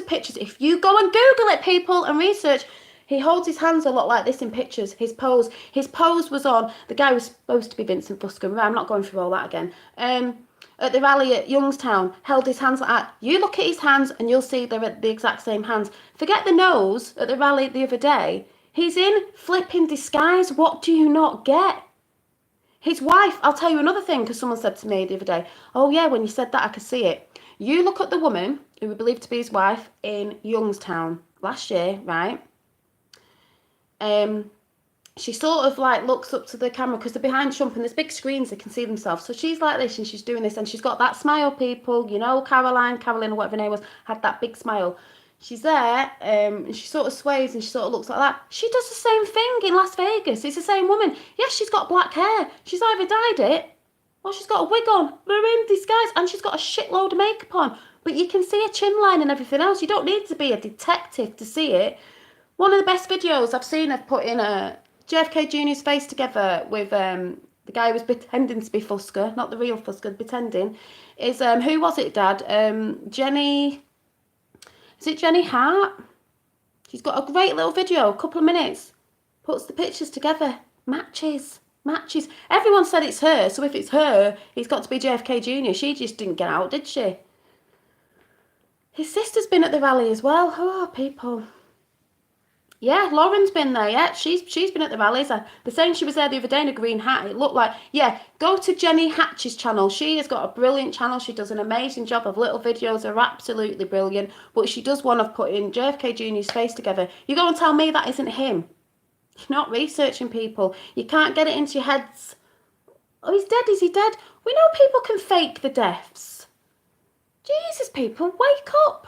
pictures. If you go and Google it, people, and research, he holds his hands a lot like this in pictures. His pose was on. The guy was supposed to be Vincent Fusco. I'm not going through all that again. At the rally at Youngstown, held his hands like that. You look at his hands and you'll see they're at the exact same hands. Forget the nose at the rally the other day. He's in flipping disguise. What do you not get? His wife, I'll tell you another thing, because someone said to me the other day, oh yeah, when you said that, I could see it. You look at the woman who we believe to be his wife in Youngstown last year, right? She sort of like looks up to the camera because they're behind Trump and there's big screens, they can see themselves. So she's like this and she's doing this and she's got that smile, people. You know, Carolyn or whatever her name was, had that big smile. She's there and she sort of sways and she sort of looks like that. She does the same thing in Las Vegas. It's the same woman. Yes, she's got black hair. She's either dyed it or she's got a wig on. They're in disguise and she's got a shitload of makeup on. But you can see a chin line and everything else. You don't need to be a detective to see it. One of the best videos I've seen of putting JFK Jr.'s face together with the guy who was pretending to be Fusco, not the real Fusco, pretending, is, who was it, Dad? Jenny, is it Jenny Hart? She's got a great little video, a couple of minutes, puts the pictures together, matches. Everyone said it's her, so if it's her, it's got to be JFK Jr. She just didn't get out, did she? His sister's been at the rally as well. Oh, people. Yeah, Lauren's been there, yeah. She's been at the rallies. They're saying she was there the other day in a green hat. It looked like, yeah, go to Jenny Hatch's channel. She has got a brilliant channel. She does an amazing job of little videos. They're absolutely brilliant. But she does one of putting JFK Jr.'s face together. You go and tell me that isn't him. You're not researching, people. You can't get it into your heads. Oh, he's dead. Is he dead? We know people can fake the deaths. Jesus, people, wake up.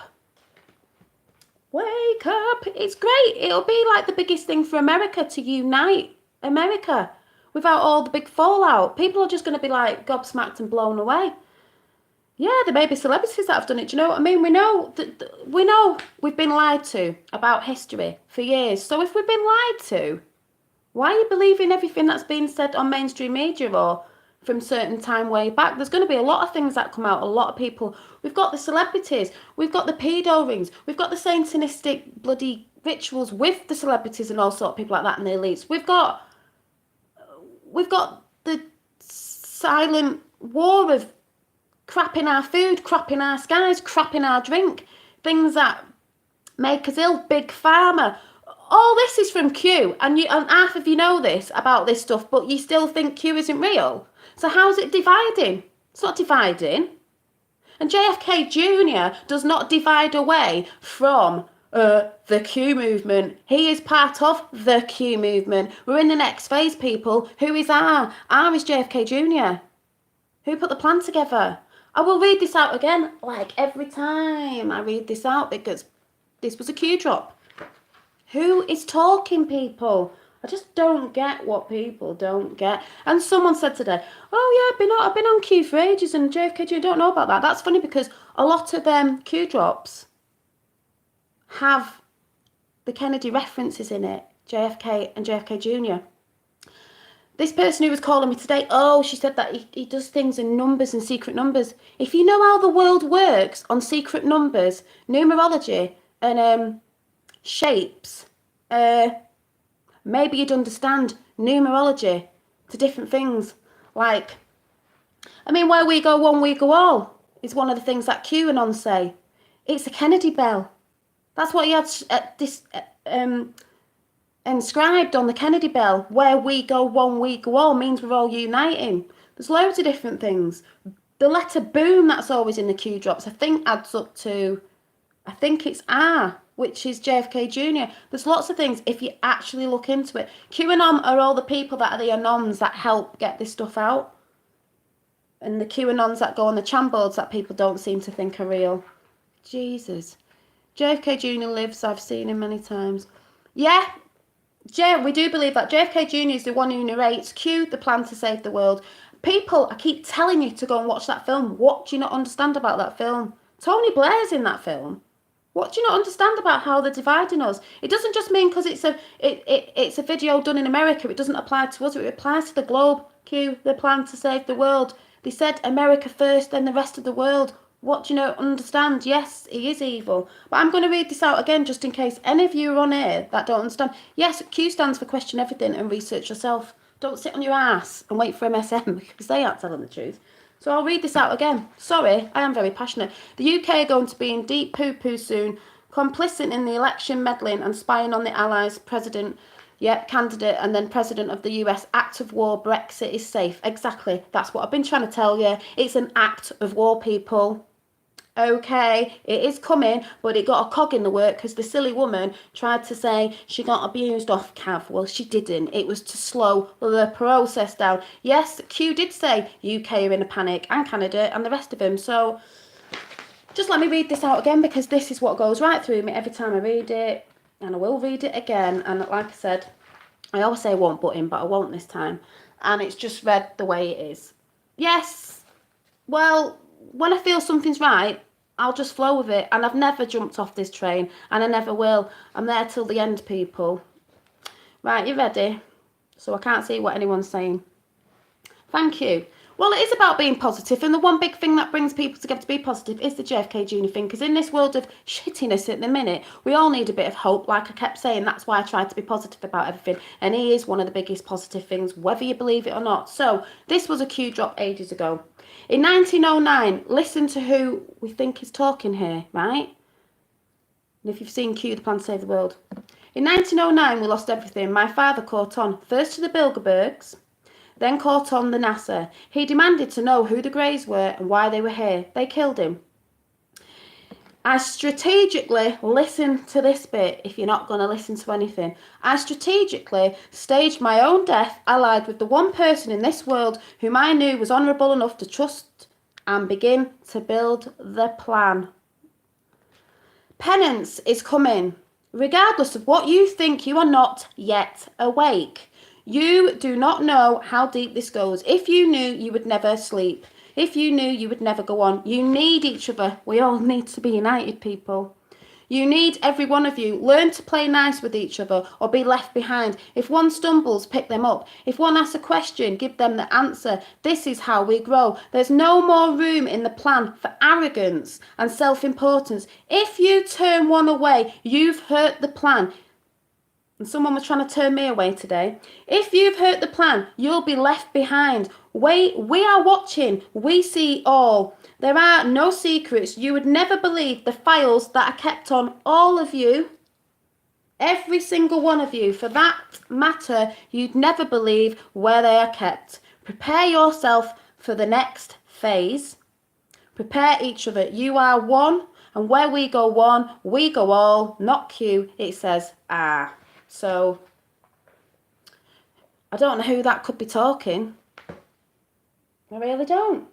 Wake up. It's great. It'll be like the biggest thing for America to unite America without all the big fallout. People are just going to be like gobsmacked and blown away. Yeah, there may be celebrities that have done it. Do you know what I mean? We know we've been lied to about history for years. So if we've been lied to, why are you believing everything that's been said on mainstream media or from certain time way back? There's going to be a lot of things that come out. A lot of people. We've got the celebrities. We've got the pedo rings. We've got the satanistic bloody rituals with the celebrities and all sort of people like that and the elites. We've got the silent war of crap in our food, crap in our skies, crap in our drink, things that make us ill, big pharma. All this is from Q, and half of you know this about this stuff, but you still think Q isn't real. So how's it dividing? It's not dividing. And JFK Jr. does not divide away from the Q movement. He is part of the Q movement. We're in the next phase, people. Who is R? R is JFK Jr. Who put the plan together? I will read this out again, like every time I read this out, because this was a Q drop. Who is talking, people? I just don't get what people don't get. And someone said today, oh yeah, I've been on Q for ages and JFK Jr. don't know about that. That's funny because a lot of them Q drops have the Kennedy references in it, JFK and JFK Jr. This person who was calling me today, she said that he does things in numbers and secret numbers. If you know how the world works on secret numbers, numerology, and shapes, maybe you'd understand numerology to different things. Like, I mean, where we go one, we go all is one of the things that QAnon say. It's a Kennedy bell. That's what he had inscribed on the Kennedy bell. Where we go one, we go all means we're all uniting. There's loads of different things. The letter boom that's always in the Q drops, I think adds up to, I think it's R, which is JFK Jr. There's lots of things if you actually look into it. QAnon are all the people that are the anons that help get this stuff out. And the QAnons that go on the chan boards that people don't seem to think are real. Jesus. JFK Jr. lives, I've seen him many times. Yeah, we do believe that JFK Jr. is the one who narrates Q, the plan to save the world. People, I keep telling you to go and watch that film. What do you not understand about that film? Tony Blair's in that film. What do you not understand about how they're dividing us? It doesn't just mean because it's a video done in America. It doesn't apply to us. It applies to the globe. Q, the plan to save the world. They said America first, then the rest of the world. What do you not understand? Yes, he is evil. But I'm going to read this out again just in case any of you are on here that don't understand. Yes, Q stands for question everything and research yourself. Don't sit on your ass and wait for MSM because they aren't telling the truth. So I'll read this out again. Sorry, I am very passionate. The UK are going to be in deep poo-poo soon, complicit in the election meddling and spying on the Allies, candidate and then president of the US. Act of war, Brexit is safe. Exactly, that's what I've been trying to tell you. It's an act of war, people. Okay, it is coming, but it got a cog in the work because the silly woman tried to say she got abused off Cav. Well, she didn't. It was to slow the process down. Yes, Q did say UK are in a panic, and Canada, and the rest of them. So just let me read this out again because this is what goes right through me every time I read it, and I will read it again. And like I said, I always say I won't butt in, but I won't this time. And it's just read the way it is. Yes, well, when I feel something's right, I'll just flow with it. And I've never jumped off this train, and I never will. I'm there till the end, people. Right, you ready? So I can't see what anyone's saying. Thank you. Well, it is about being positive, and the one big thing that brings people together to be positive is the JFK Jr. thing, because in this world of shittiness at the minute, we all need a bit of hope, like I kept saying. That's why I tried to be positive about everything, and he is one of the biggest positive things, whether you believe it or not. So, this was a Q drop ages ago. In 1909, listen to who we think is talking here, right? And if you've seen Q, the plan to save the world. In 1909, we lost everything. My father caught on, first to the Bilderbergs, then caught on the NASA. He demanded to know who the Greys were and why they were here. They killed him. I strategically, listen to this bit if you're not going to listen to anything. I strategically staged my own death allied with the one person in this world whom I knew was honourable enough to trust and begin to build the plan. Penance is coming. Regardless of what you think, you are not yet awake. You do not know how deep this goes. If you knew, you would never sleep. If you knew, you would never go on. You need each other. We all need to be united, people. You need every one of you. Learn to play nice with each other or be left behind. If one stumbles, pick them up. If one asks a question, give them the answer. This is how we grow. There's no more room in the plan for arrogance and self-importance. If you turn one away, you've hurt the plan. And someone was trying to turn me away today. If you've hurt the plan, you'll be left behind. We are watching. We see all. There are no secrets. You would never believe the files that are kept on all of you. Every single one of you. For that matter, you'd never believe where they are kept. Prepare yourself for the next phase. Prepare each other. You are one. And where we go one, we go all. Not Q. It says ah. So, I don't know who that could be talking. I really don't.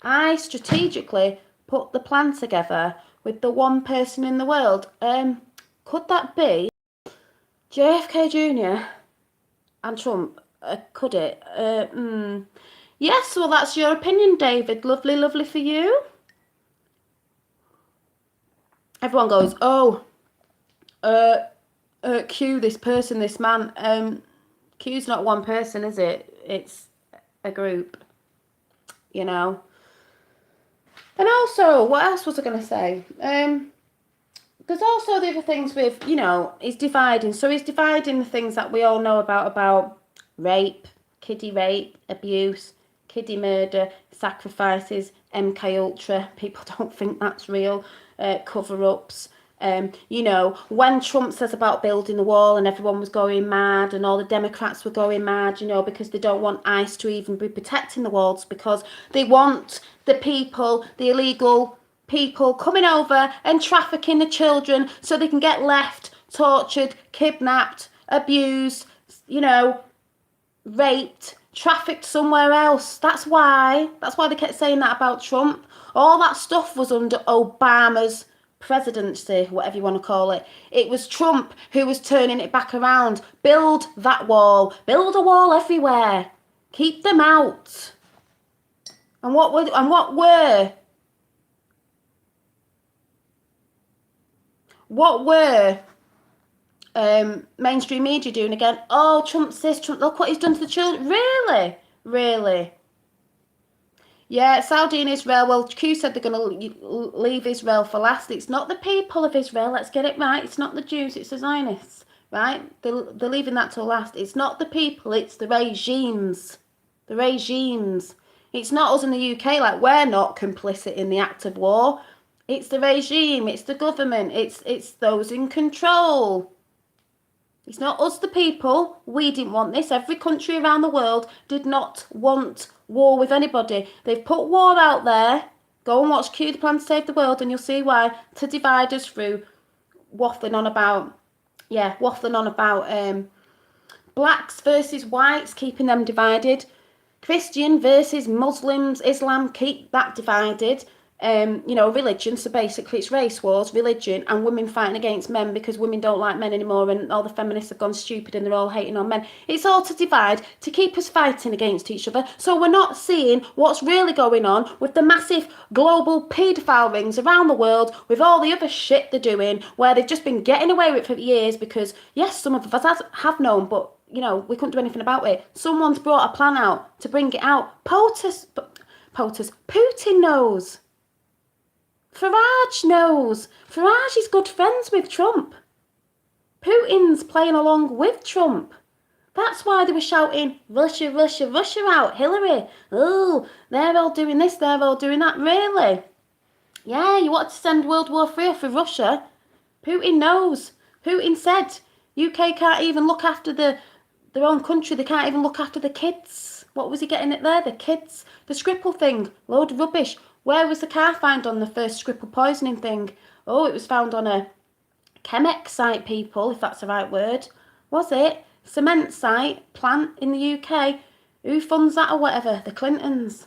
I strategically put the plan together with the one person in the world. Could that be JFK Jr. and Trump? Could it? Yes, well, that's your opinion, David. Lovely, lovely for you. Everyone goes, oh, Q, this person, this man. Q's not one person, is it? It's a group, you know. And also, what else was I going to say? There's also the other things with, you know, he's dividing. So he's dividing the things that we all know about rape, kiddie rape, abuse, kiddie murder, sacrifices, MK Ultra. People don't think that's real. Cover-ups. You know, when Trump says about building the wall and everyone was going mad and all the Democrats were going mad, you know, because they don't want ICE to even be protecting the walls because they want the people, the illegal people coming over and trafficking the children so they can get left, tortured, kidnapped, abused, you know, raped, trafficked somewhere else. That's why they kept saying that about Trump. All that stuff was under Obama's presidency, whatever you want to call it. It was Trump who was turning it back around. Build that wall. Build a wall everywhere. Keep them out. And what were mainstream media doing again? Oh, Trump's this, Trump, look what he's done to the children. Really? Really? Yeah, Saudi and Israel. Well, Q said they're going to leave Israel for last. It's not the people of Israel. Let's get it right. It's not the Jews. It's the Zionists, right? They're leaving that till last. It's not the people. It's the regimes. The regimes. It's not us in the UK. Like, we're not complicit in the act of war. It's the regime. It's the government. It's those in control. It's not us, the people. We didn't want this. Every country around the world did not want war with anybody. They've put war out there. Go and watch Q, the Plan to Save the World, and you'll see why. To divide us through waffling on about blacks versus whites, keeping them divided. Christian versus Muslims, Islam, keep that divided. You know, religion, so basically it's race wars, religion, and women fighting against men because women don't like men anymore and all the feminists have gone stupid and they're all hating on men. It's all to divide, to keep us fighting against each other, so we're not seeing what's really going on with the massive global paedophile rings around the world, with all the other shit they're doing, where they've just been getting away with it for years because, yes, some of us have known, but, you know, we couldn't do anything about it. Someone's brought a plan out to bring it out. Putin knows. Farage knows. Farage is good friends with Trump. Putin's playing along with Trump. That's why they were shouting, Russia, Russia, Russia out, Hillary. Oh, they're all doing this, they're all doing that. Really? Yeah, you want to send World War III off with Russia? Putin knows. Putin said UK can't even look after their own country. They can't even look after the kids. What was he getting at there? The kids. The Skripal thing. Load of rubbish. Where was the car found on the first Skripal poisoning thing? Oh, it was found on a Chemex site, people, if that's the right word. Was it? Cement site, plant in the UK. Who funds that or whatever? The Clintons.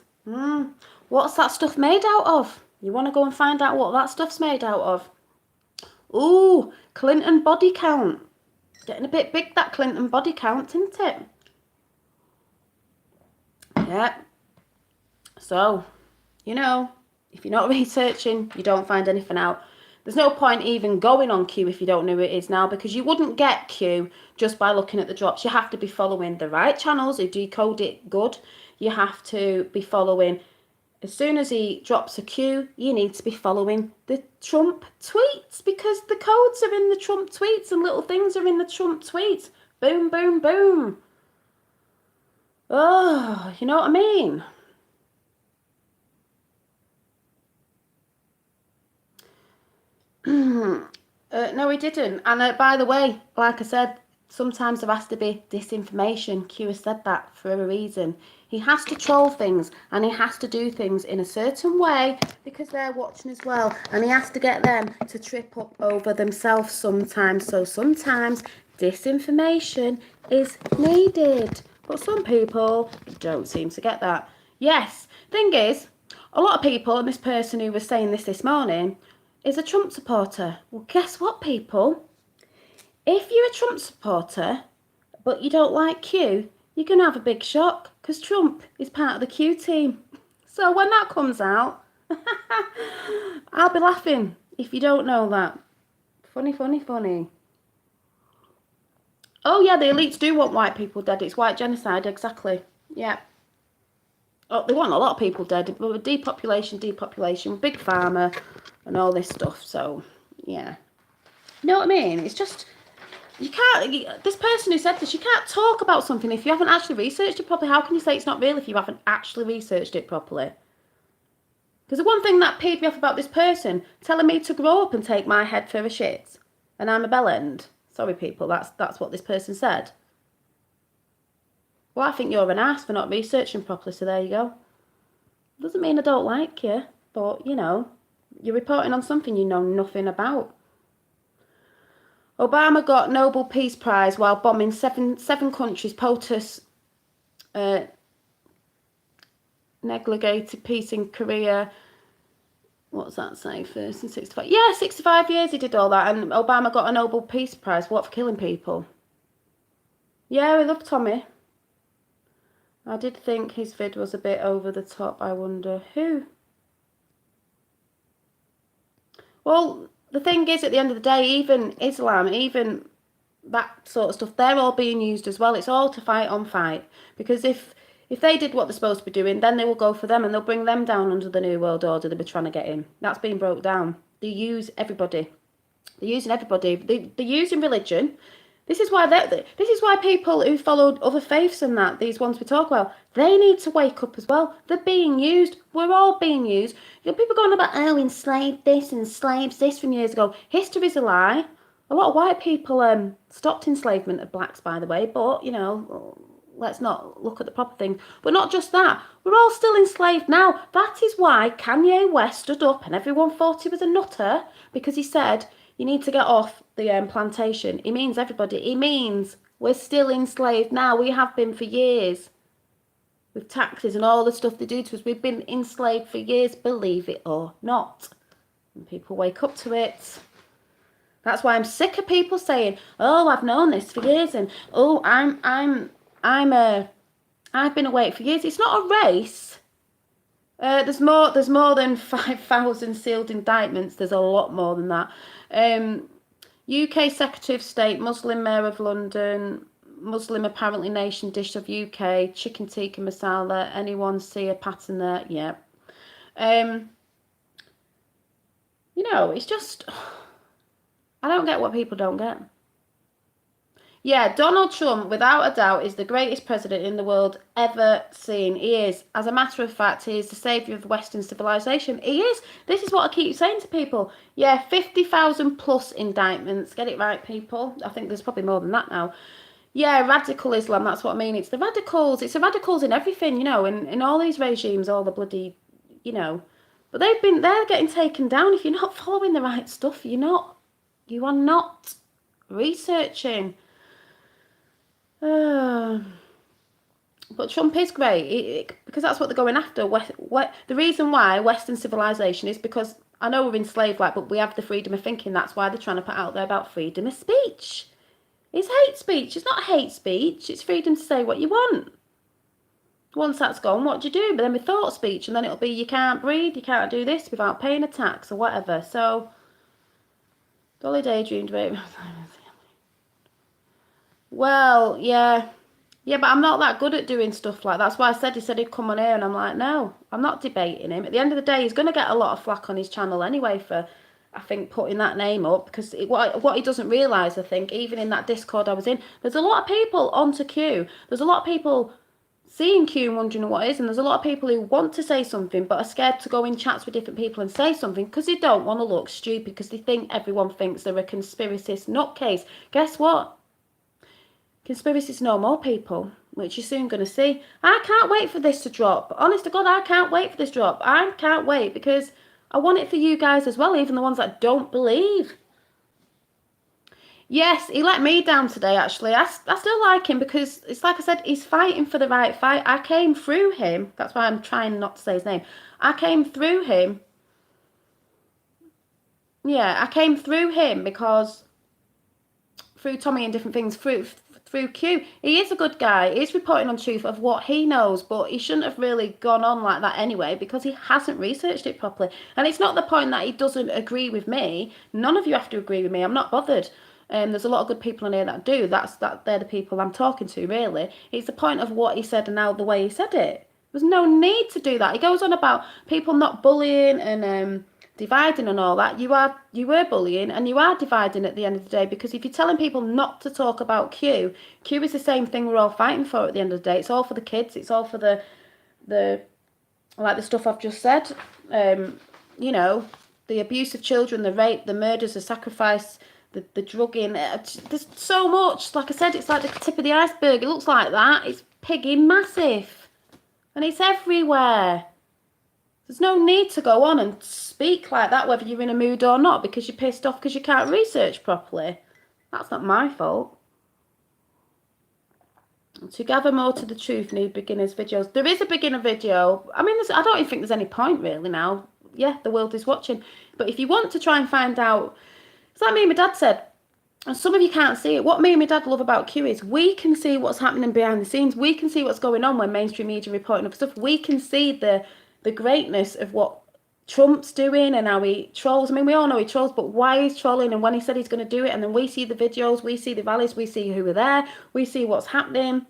What's that stuff made out of? You want to go and find out what that stuff's made out of? Ooh, Clinton body count. Getting a bit big, that Clinton body count, isn't it? Yeah. So, You know, if you're not researching, you don't find anything out. There's no point even going on Q if you don't know who it is now, because you wouldn't get Q just by looking at the drops. You have to be following the right channels who decode it good. You have to be following, as soon as he drops a Q, you need to be following the Trump tweets, because the codes are in the Trump tweets and little things are in the Trump tweets. Boom, boom, boom. Oh, you know what I mean? No, he didn't. And by the way, like I said, sometimes there has to be disinformation. Q has said that for a reason. He has to troll things and he has to do things in a certain way because they're watching as well. And he has to get them to trip up over themselves sometimes. So sometimes disinformation is needed. But some people don't seem to get that. Yes, thing is, a lot of people, and this person who was saying this morning, is a Trump supporter. Well, guess what, people? If you're a Trump supporter, but you don't like Q, you're going to have a big shock because Trump is part of the Q team. So when that comes out, I'll be laughing if you don't know that. Funny, funny, funny. Oh, yeah, the elites do want white people dead. It's white genocide, exactly. Yeah. Oh, they want a lot of people dead. Depopulation, big pharma, and all this stuff. So, yeah. You know what I mean? It's just, you can't, this person who said this, you can't talk about something if you haven't actually researched it properly. How can you say it's not real if you haven't actually researched it properly? Because the one thing that peed me off about this person telling me to grow up and take my head for a shit, and I'm a bellend. Sorry, people, that's what this person said. Well, I think you're an ass for not researching properly, so there you go. Doesn't mean I don't like you, but, you know, you're reporting on something you know nothing about. Obama got Nobel Peace Prize while bombing seven countries. POTUS negated peace in Korea. What's that say? First in 65. Yeah, 65 years he did all that. And Obama got a Nobel Peace Prize. What, for killing people? Yeah, we love Tommy. I did think his vid was a bit over the top. I wonder who. Well, the thing is, at the end of the day, even Islam, even that sort of stuff, they're all being used as well. It's all to fight on fight. Because if they did what they're supposed to be doing, then they will go for them and they'll bring them down under the New World Order they'll be trying to get in. That's being broke down. They use everybody. They're using everybody. They're using religion. This is why people who followed other faiths and that, these ones we talk about, they need to wake up as well. They're being used. We're all being used. You know, people going about, oh, enslaved this, enslaved this from years ago. History's a lie. A lot of white people stopped enslavement of blacks, by the way, but, you know, let's not look at the proper thing. But not just that. We're all still enslaved now. That is why Kanye West stood up and everyone thought he was a nutter, because he said, you need to get off the plantation. He means everybody. He means we're still enslaved now. We have been for years. With taxes and all the stuff they do to us. We've been enslaved for years, believe it or not. And people wake up to it. That's why I'm sick of people saying, oh, I've known this for years, and oh, I've been awake for years. It's not a race. There's more than 5,000 sealed indictments. There's a lot more than that. UK Secretary of State, Muslim Mayor of London, Muslim apparently nation dish of UK, chicken tikka masala. Anyone see a pattern there? Yeah. You know, it's just, I don't get what people don't get. Yeah, Donald Trump, without a doubt, is the greatest president in the world ever seen. He is. As a matter of fact, he is the saviour of Western civilization. He is. This is what I keep saying to people. Yeah, 50,000 plus indictments. Get it right, people. I think there's probably more than that now. Yeah, radical Islam, that's what I mean. It's the radicals. It's the radicals in everything, you know, in all these regimes, all the bloody, you know. But they're getting taken down. If you're not following the right stuff, you are not researching. But Trump is great because that's what they're going after. The reason why Western civilization is because I know we're enslaved, but we have the freedom of thinking. That's why they're trying to put out there about freedom of speech. It's hate speech. It's not hate speech. It's freedom to say what you want. Once that's gone, what do you do? But then with thought speech, and then it'll be you can't breathe, you can't do this without paying a tax or whatever. So, Dolly daydreamed about it. Well, yeah. Yeah, but I'm not that good at doing stuff like that. That's why I said he said he'd come on here, and I'm like, no, I'm not debating him. At the end of the day, he's going to get a lot of flack on his channel anyway for, I think, putting that name up. Because what he doesn't realise, I think, even in that Discord I was in, there's a lot of people onto Q. There's a lot of people seeing Q and wondering what it is, and there's a lot of people who want to say something but are scared to go in chats with different people and say something because they don't want to look stupid, because they think everyone thinks they're a conspiracist nutcase. Guess what? Conspiracies know more people, which you're soon going to see. I can't wait for this to drop. Honest to God, I can't wait for this drop. I can't wait because I want it for you guys as well, even the ones that don't believe. Yes, he let me down today, actually. I still like him because it's like I said, he's fighting for the right fight. I came through him. That's why I'm trying not to say his name. I came through him. Yeah, I came through him because through Tommy and different things, through Q. He is a good guy. He's reporting on truth of what he knows, but he shouldn't have really gone on like that anyway because he hasn't researched it properly. And it's not the point that he doesn't agree with me. None of you have to agree with me. I'm not bothered. There's a lot of good people in here that do. They're the people I'm talking to, really. It's the point of what he said and now the way he said it. There's no need to do that. He goes on about people not bullying and dividing and all that. You were bullying and you are dividing at the end of the day, because if you're telling people not to talk about Q is the same thing we're all fighting for at the end of the day. It's all for the kids. It's all for the like the stuff I've just said. You know, the abuse of children, the rape, the murders, the sacrifice, the drugging. There's so much. Like I said, it's like the tip of the iceberg. It looks like that. It's piggy massive. And it's everywhere. There's no need to go on and speak like that, whether you're in a mood or not, because you're pissed off because you can't research properly. That's not my fault. To gather more to the truth, need beginners videos. There is a beginner video. I mean, I don't even think there's any point really now. Yeah, the world is watching. But if you want to try and find out, it's like me and my dad said, and some of you can't see it. What me and my dad love about Q is we can see what's happening behind the scenes. We can see what's going on when mainstream media reporting up stuff. We can see the greatness of what Trump's doing and how he trolls. I mean, we all know he trolls, but why he's trolling and when he said he's going to do it. And then we see the videos, we see the rallies, we see who were there, we see what's happening.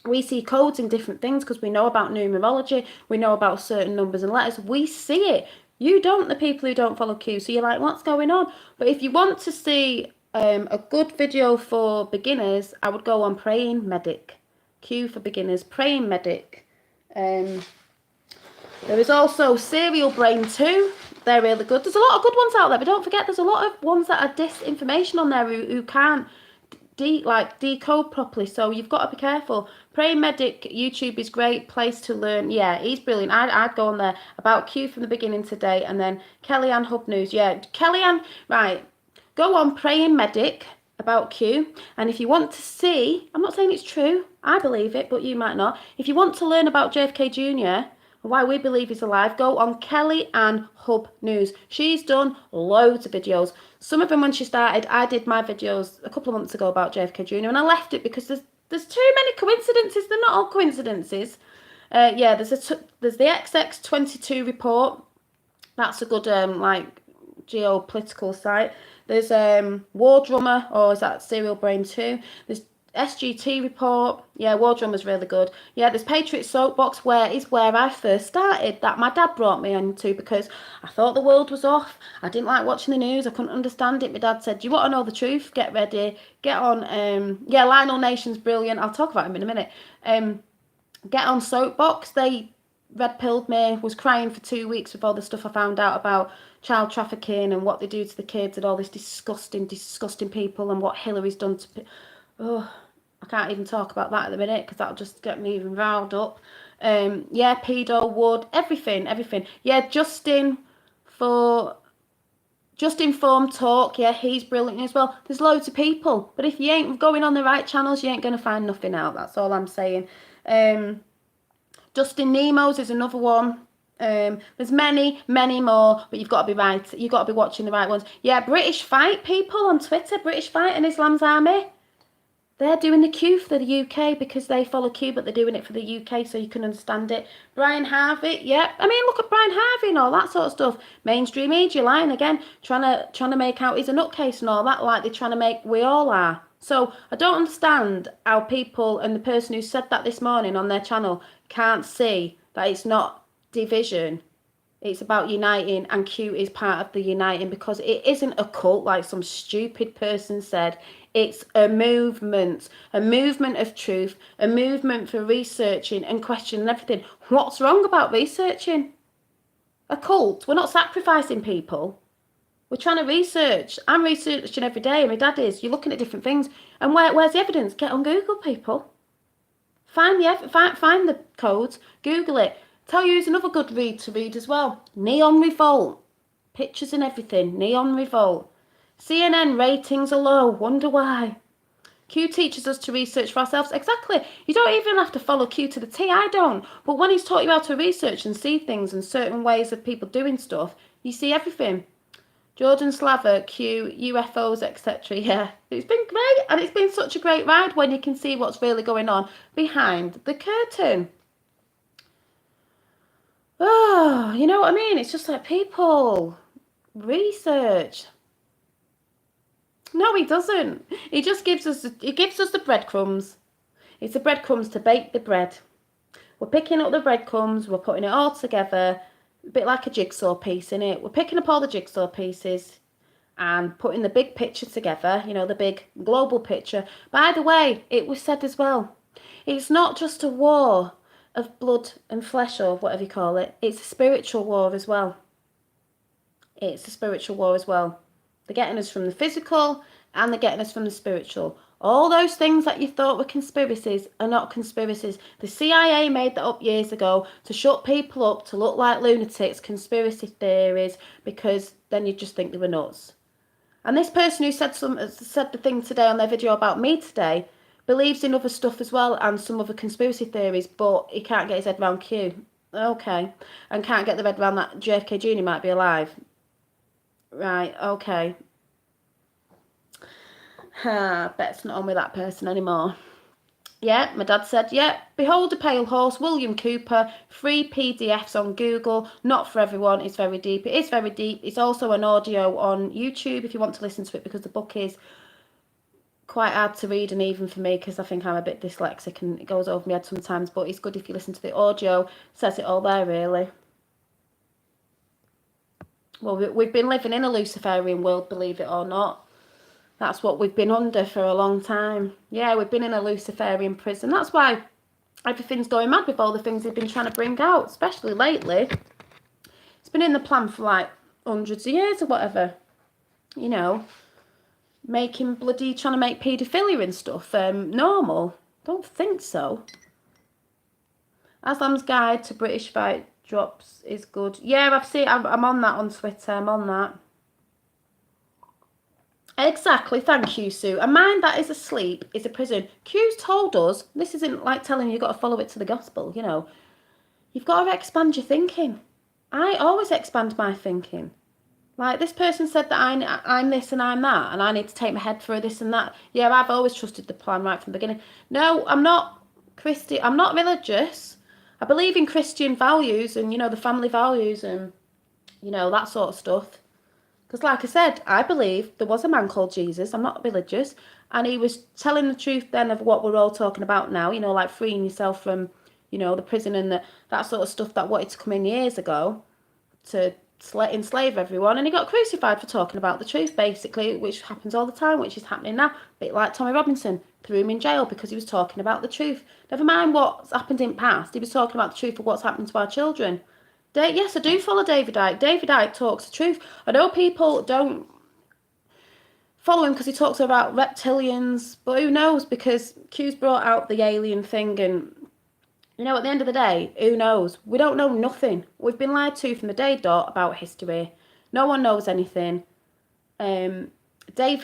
We see codes in different things because we know about numerology, we know about certain numbers and letters. We see it. You don't, the people who don't follow Q. So you're like, what's going on? But if you want to see a good video for beginners, I would go on Praying Medic. Q for beginners, Praying Medic. There is also Serial Brain 2. They're really good. There's a lot of good ones out there, but don't forget there's a lot of ones that are disinformation on there who can't decode properly. So you've got to be careful. Praying Medic YouTube is great place to learn. Yeah, he's brilliant. I'd go on there. About Q from the beginning today, and then Kellyanne Hub News. Yeah, Kellyanne, right. Go on Praying Medic about Q, and if you want to see, I'm not saying it's true, I believe it, but you might not. If you want to learn about JFK Jr., why we believe he's alive, go on Kellyanne Hub News. She's done loads of videos. Some of them when she started, I did my videos a couple of months ago about JFK Jr. and I left it because there's too many coincidences. They're not all coincidences. Yeah, there's the XX22 report. That's a good like geopolitical site. There's War Drummer, or is that Serial Brain 2? There's SGT report. Yeah, War Drummer's really good. Yeah, there's Patriot Soapbox, where I first started, that my dad brought me into because I thought the world was off. I didn't like watching the news. I couldn't understand it. My dad said, do you want to know the truth? Get ready. Get on. Yeah, Lionel Nation's brilliant. I'll talk about him in a minute. Get on Soapbox. They red pilled me, was crying for 2 weeks with all the stuff I found out about child trafficking and what they do to the kids and all this disgusting people and what Hillary's done to I can't even talk about that at the minute because that'll just get me even riled up. Yeah, Pedo, Wood, everything. Yeah, Justin Form Talk, yeah, he's brilliant as well. There's loads of people, but if you ain't going on the right channels, you ain't going to find nothing out. That's all I'm saying. Justin Nemo's is another one. There's many more, but you've got to be right. You've got to be watching the right ones. Yeah, British Fight people on Twitter, British Fight and Islam's Army. They're doing the Q for the UK because they follow Q, but they're doing it for the UK so you can understand it. Brian Harvey, yeah. I mean, look at Brian Harvey and all that sort of stuff. Mainstream media lying again, trying to make out he's a nutcase and all that, like they're trying to make we all are. So I don't understand how people and the person who said that this morning on their channel can't see that it's not division. It's about uniting, and Q is part of the uniting because it isn't a cult like some stupid person said. It's a movement of truth, a movement for researching and questioning everything. What's wrong about researching? A cult? We're not sacrificing people. We're trying to research. I'm researching every day, and my dad is. You're looking at different things. And where's the evidence? Get on Google, people. Find the codes. Google it. Tell you who's another good read to read as well. Neon Revolt. Pictures and everything. Neon Revolt. CNN ratings are low. Wonder why. Q teaches us to research for ourselves. Exactly. You don't even have to follow Q to the T. I don't. But when he's taught you how to research and see things and certain ways of people doing stuff, you see everything. Jordan Slaver, Q, UFOs, etc. Yeah, it's been great. And it's been such a great ride when you can see what's really going on behind the curtain. Oh, you know what I mean? It's just like, people, research. No, he doesn't. He just gives us the breadcrumbs. It's the breadcrumbs to bake the bread. We're picking up the breadcrumbs, we're putting it all together, a bit like a jigsaw piece, innit? We're picking up all the jigsaw pieces and putting the big picture together, you know, the big global picture. By the way, it was said as well, it's not just a war of blood and flesh or whatever you call it. It's a spiritual war as well. It's a spiritual war as well. They're getting us from the physical and they're getting us from the spiritual. All those things that you thought were conspiracies are not conspiracies. The CIA made that up years ago to shut people up, to look like lunatics, conspiracy theories, because then you just think they were nuts. And this person who said the thing today on their video about me today believes in other stuff as well and some other conspiracy theories, but he can't get his head around Q. Okay. And can't get the head around that JFK Jr. might be alive. Right, okay. Bet's not on with that person anymore. Yeah, my dad said, yeah, Behold a Pale Horse, William Cooper, free PDFs on Google, not for everyone, it's very deep. It is very deep. It's also an audio on YouTube if you want to listen to it, because the book is quite hard to read, and even for me, because I think I'm a bit dyslexic and it goes over my head sometimes, but it's good if you listen to the audio. It says it all there, really. Well, we've been living in a Luciferian world, believe it or not. That's what we've been under for a long time. Yeah, we've been in a Luciferian prison. That's why everything's going mad with all the things they've been trying to bring out, especially lately. It's been in the plan for like hundreds of years or whatever. You know, trying to make paedophilia and stuff normal. Don't think so. Aslam's Guide to British Fight Drops is good. Yeah, I've seen. I'm on that on Twitter. I'm on that. Exactly, thank you, Sue. A mind that is asleep is a prison. Q's told us, this isn't like telling you you've got to follow it to the gospel, you know. You've got to expand your thinking. I always expand my thinking. Like, this person said that I'm this and I'm that, and I need to take my head for this and that. Yeah, I've always trusted the plan right from the beginning. No, I'm not Christian. I'm not religious. I believe in Christian values and, you know, the family values and, you know, that sort of stuff. Because like I said, I believe there was a man called Jesus. I'm not religious. And he was telling the truth then of what we're all talking about now. You know, like freeing yourself from, you know, the prison and that sort of stuff that wanted to come in years ago to enslave everyone. And he got crucified for talking about the truth, basically, which happens all the time, which is happening now. A bit like Tommy Robinson. Threw him in jail because he was talking about the truth. Never mind what's happened in the past. He was talking about the truth of what's happening to our children. Yes, I do follow David Icke. David Icke talks the truth. I know people don't follow him because he talks about reptilians, but who knows? Because Q's brought out the alien thing, and, you know, at the end of the day, who knows? We don't know nothing. We've been lied to from the day dot about history. No one knows anything. David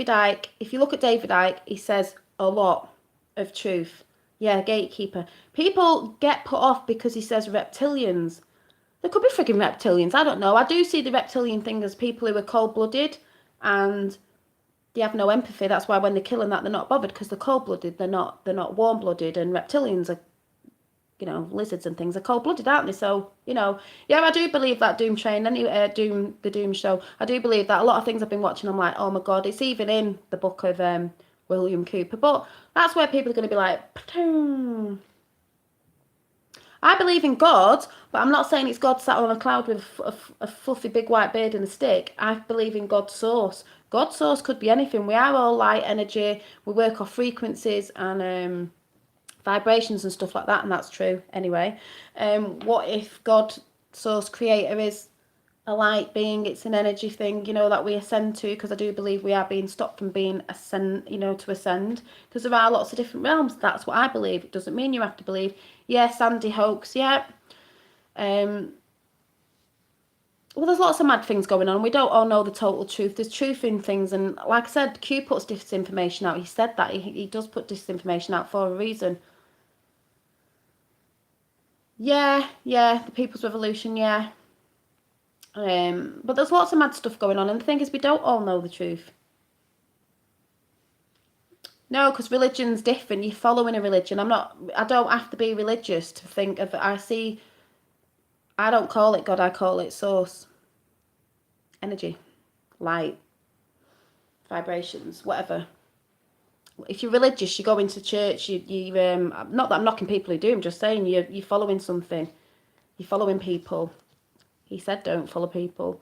Icke, if you look at David Icke, he says a lot of truth. Yeah, gatekeeper. People get put off because he says reptilians. There could be frigging reptilians, I don't know. I do see the reptilian thing as people who are cold-blooded and they have no empathy. That's why when they're killing that, they're not bothered, because they're cold-blooded. They're not warm-blooded, and reptilians are, lizards and things are cold-blooded, aren't they? So, yeah, I do believe that Doom Train, the Doom Show. I do believe that. A lot of things I've been watching, I'm like, oh my God, it's even in the book of William Cooper. But that's where people are going to be like, Patoom. I believe in God, but I'm not saying it's God sat on a cloud with a fluffy big white beard and a stick. I believe in God's source. God's source could be anything. We are all light energy. We work off frequencies and vibrations and stuff like that, and that's true anyway. What if God, source, creator, is a light being? It's an energy thing, that we ascend to, because I do believe we are being stopped from being to ascend, because there are lots of different realms. That's what I believe. It doesn't mean you have to believe. Yeah, Sandy Hoax, yeah. Well, there's lots of mad things going on. We don't all know the total truth. There's truth in things, and like I said, Q puts disinformation out. He said that. He does put disinformation out for a reason. Yeah, the People's Revolution, yeah. But there's lots of mad stuff going on, and the thing is, we don't all know the truth. No, because religion's different. You're following a religion. I don't have to be religious to think of it. I don't call it God, I call it source. Energy, light, vibrations, whatever. If you're religious, you go into church, not that I'm knocking people who do, I'm just saying you're following something. You're following people. He said don't follow people.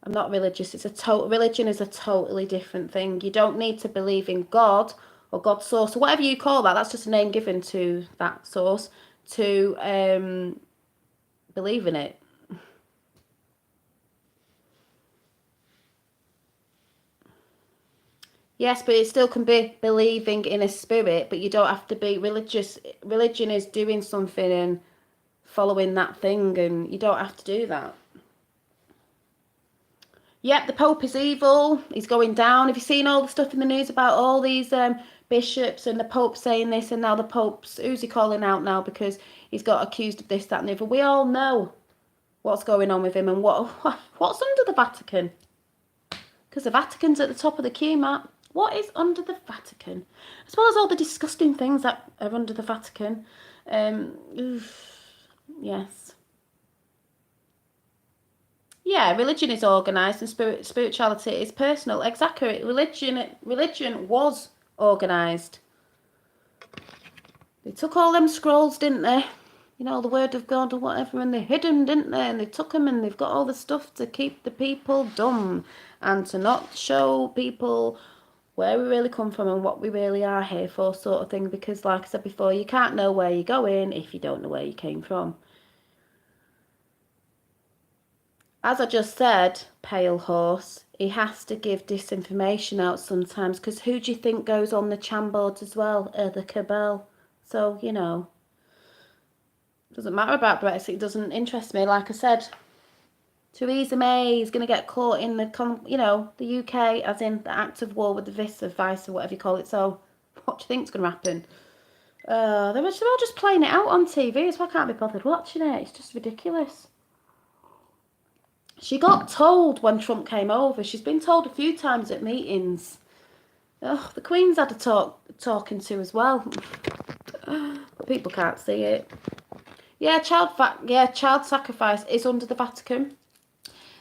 I'm not religious. Religion is a totally different thing. You don't need to believe in God or God's source or whatever you call that. That's just a name given to that source to believe in it. Yes, but it still can be believing in a spirit, but you don't have to be religious. Religion is doing something and following that thing, and you don't have to do that. Yep, the Pope is evil. He's going down. Have you seen all the stuff in the news about all these bishops and the Pope saying this, and now the Pope's, who's he calling out now because he's got accused of this, that, and the other? We all know what's going on with him and what's under the Vatican. Because the Vatican's at the top of the queue, Matt. What is under the Vatican? As well as all the disgusting things that are under the Vatican. Yes. Yeah, religion is organised and spirituality is personal. Exactly. Religion was organised. They took all them scrolls, didn't they? The word of God or whatever, and they hid them, didn't they? And they took them and they've got all the stuff to keep the people dumb and to not show people where we really come from and what we really are here for, sort of thing. Because like I said before, you can't know where you're going if you don't know where you came from. As I just said, Pale Horse, he has to give disinformation out sometimes, because who do you think goes on the Chan boards as well? The cabal. So, doesn't matter about Brexit. It doesn't interest me. Like I said, Theresa May is going to get caught in the UK, as in the act of war with the vice or whatever you call it. So, what do you think is going to happen? They're all just playing it out on TV, so I can't be bothered watching it. It's just ridiculous. She got told when Trump came over. She's been told a few times at meetings. Oh, the Queen's had a talking to as well. But people can't see it. Yeah, child sacrifice is under the Vatican.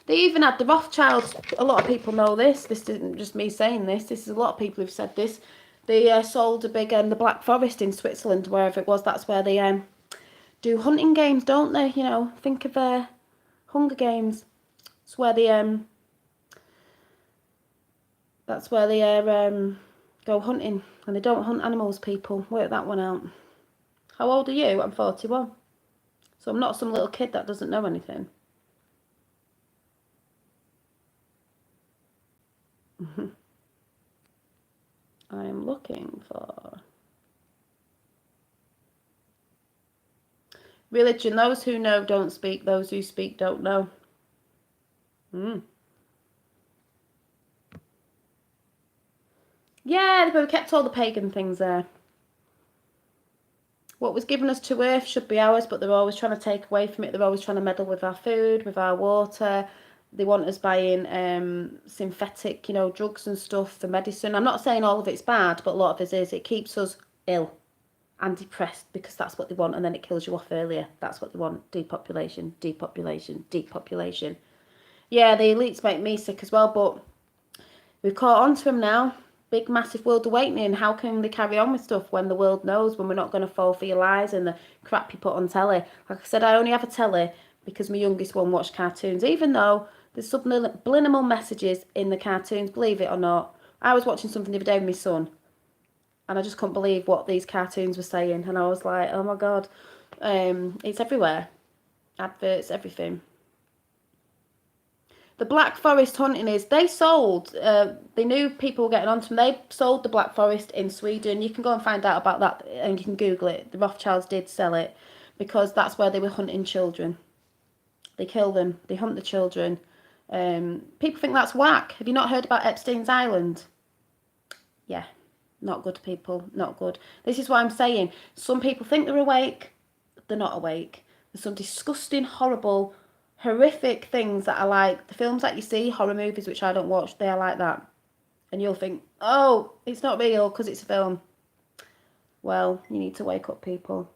They even had the Rothschilds. A lot of people know this. This isn't just me saying this. This is a lot of people who've said this. They sold a big the Black Forest in Switzerland, wherever it was. That's where they do hunting games, don't they? Think of Hunger Games. It's where they that's where they go hunting, and they don't hunt animals. People, work that one out. How old are you? I'm 41, so I'm not some little kid that doesn't know anything. I am looking for religion. Those who know don't speak. Those who speak don't know. Yeah, they've kept all the pagan things there. What was given us to earth should be ours, but they're always trying to take away from it. They're always trying to meddle with our food, with our water, They want us buying synthetic, drugs and stuff for medicine. I'm not saying all of it's bad, but a lot of it is. It keeps us ill and depressed because that's what they want, and then it kills you off earlier. That's what they want. Depopulation, depopulation, depopulation. Yeah, the elites make me sick as well, but we've caught on to them now. Big, massive world awakening. How can they carry on with stuff when the world knows, when we're not going to fall for your lies and the crap you put on telly? Like I said, I only have a telly because my youngest one watched cartoons, even though there's subliminal messages in the cartoons, believe it or not. I was watching something the other day with my son, and I just couldn't believe what these cartoons were saying, and I was like, oh my God. It's everywhere. Adverts, everything. The Black Forest hunting is, they sold, they knew people were getting onto them. They sold the Black Forest in Sweden. You can go and find out about that, and you can Google it. The Rothschilds did sell it because that's where they were hunting children. They kill them. They hunt the children. People think that's whack. Have you not heard about Epstein's Island? Yeah, not good, people. Not good. This is what I'm saying. Some people think they're awake. They're not awake. There's some disgusting, horrible, horrific things that are like the films that you see, horror movies, which I don't watch, they are like that. And you'll think, oh, it's not real because it's a film. Well, you need to wake up, people.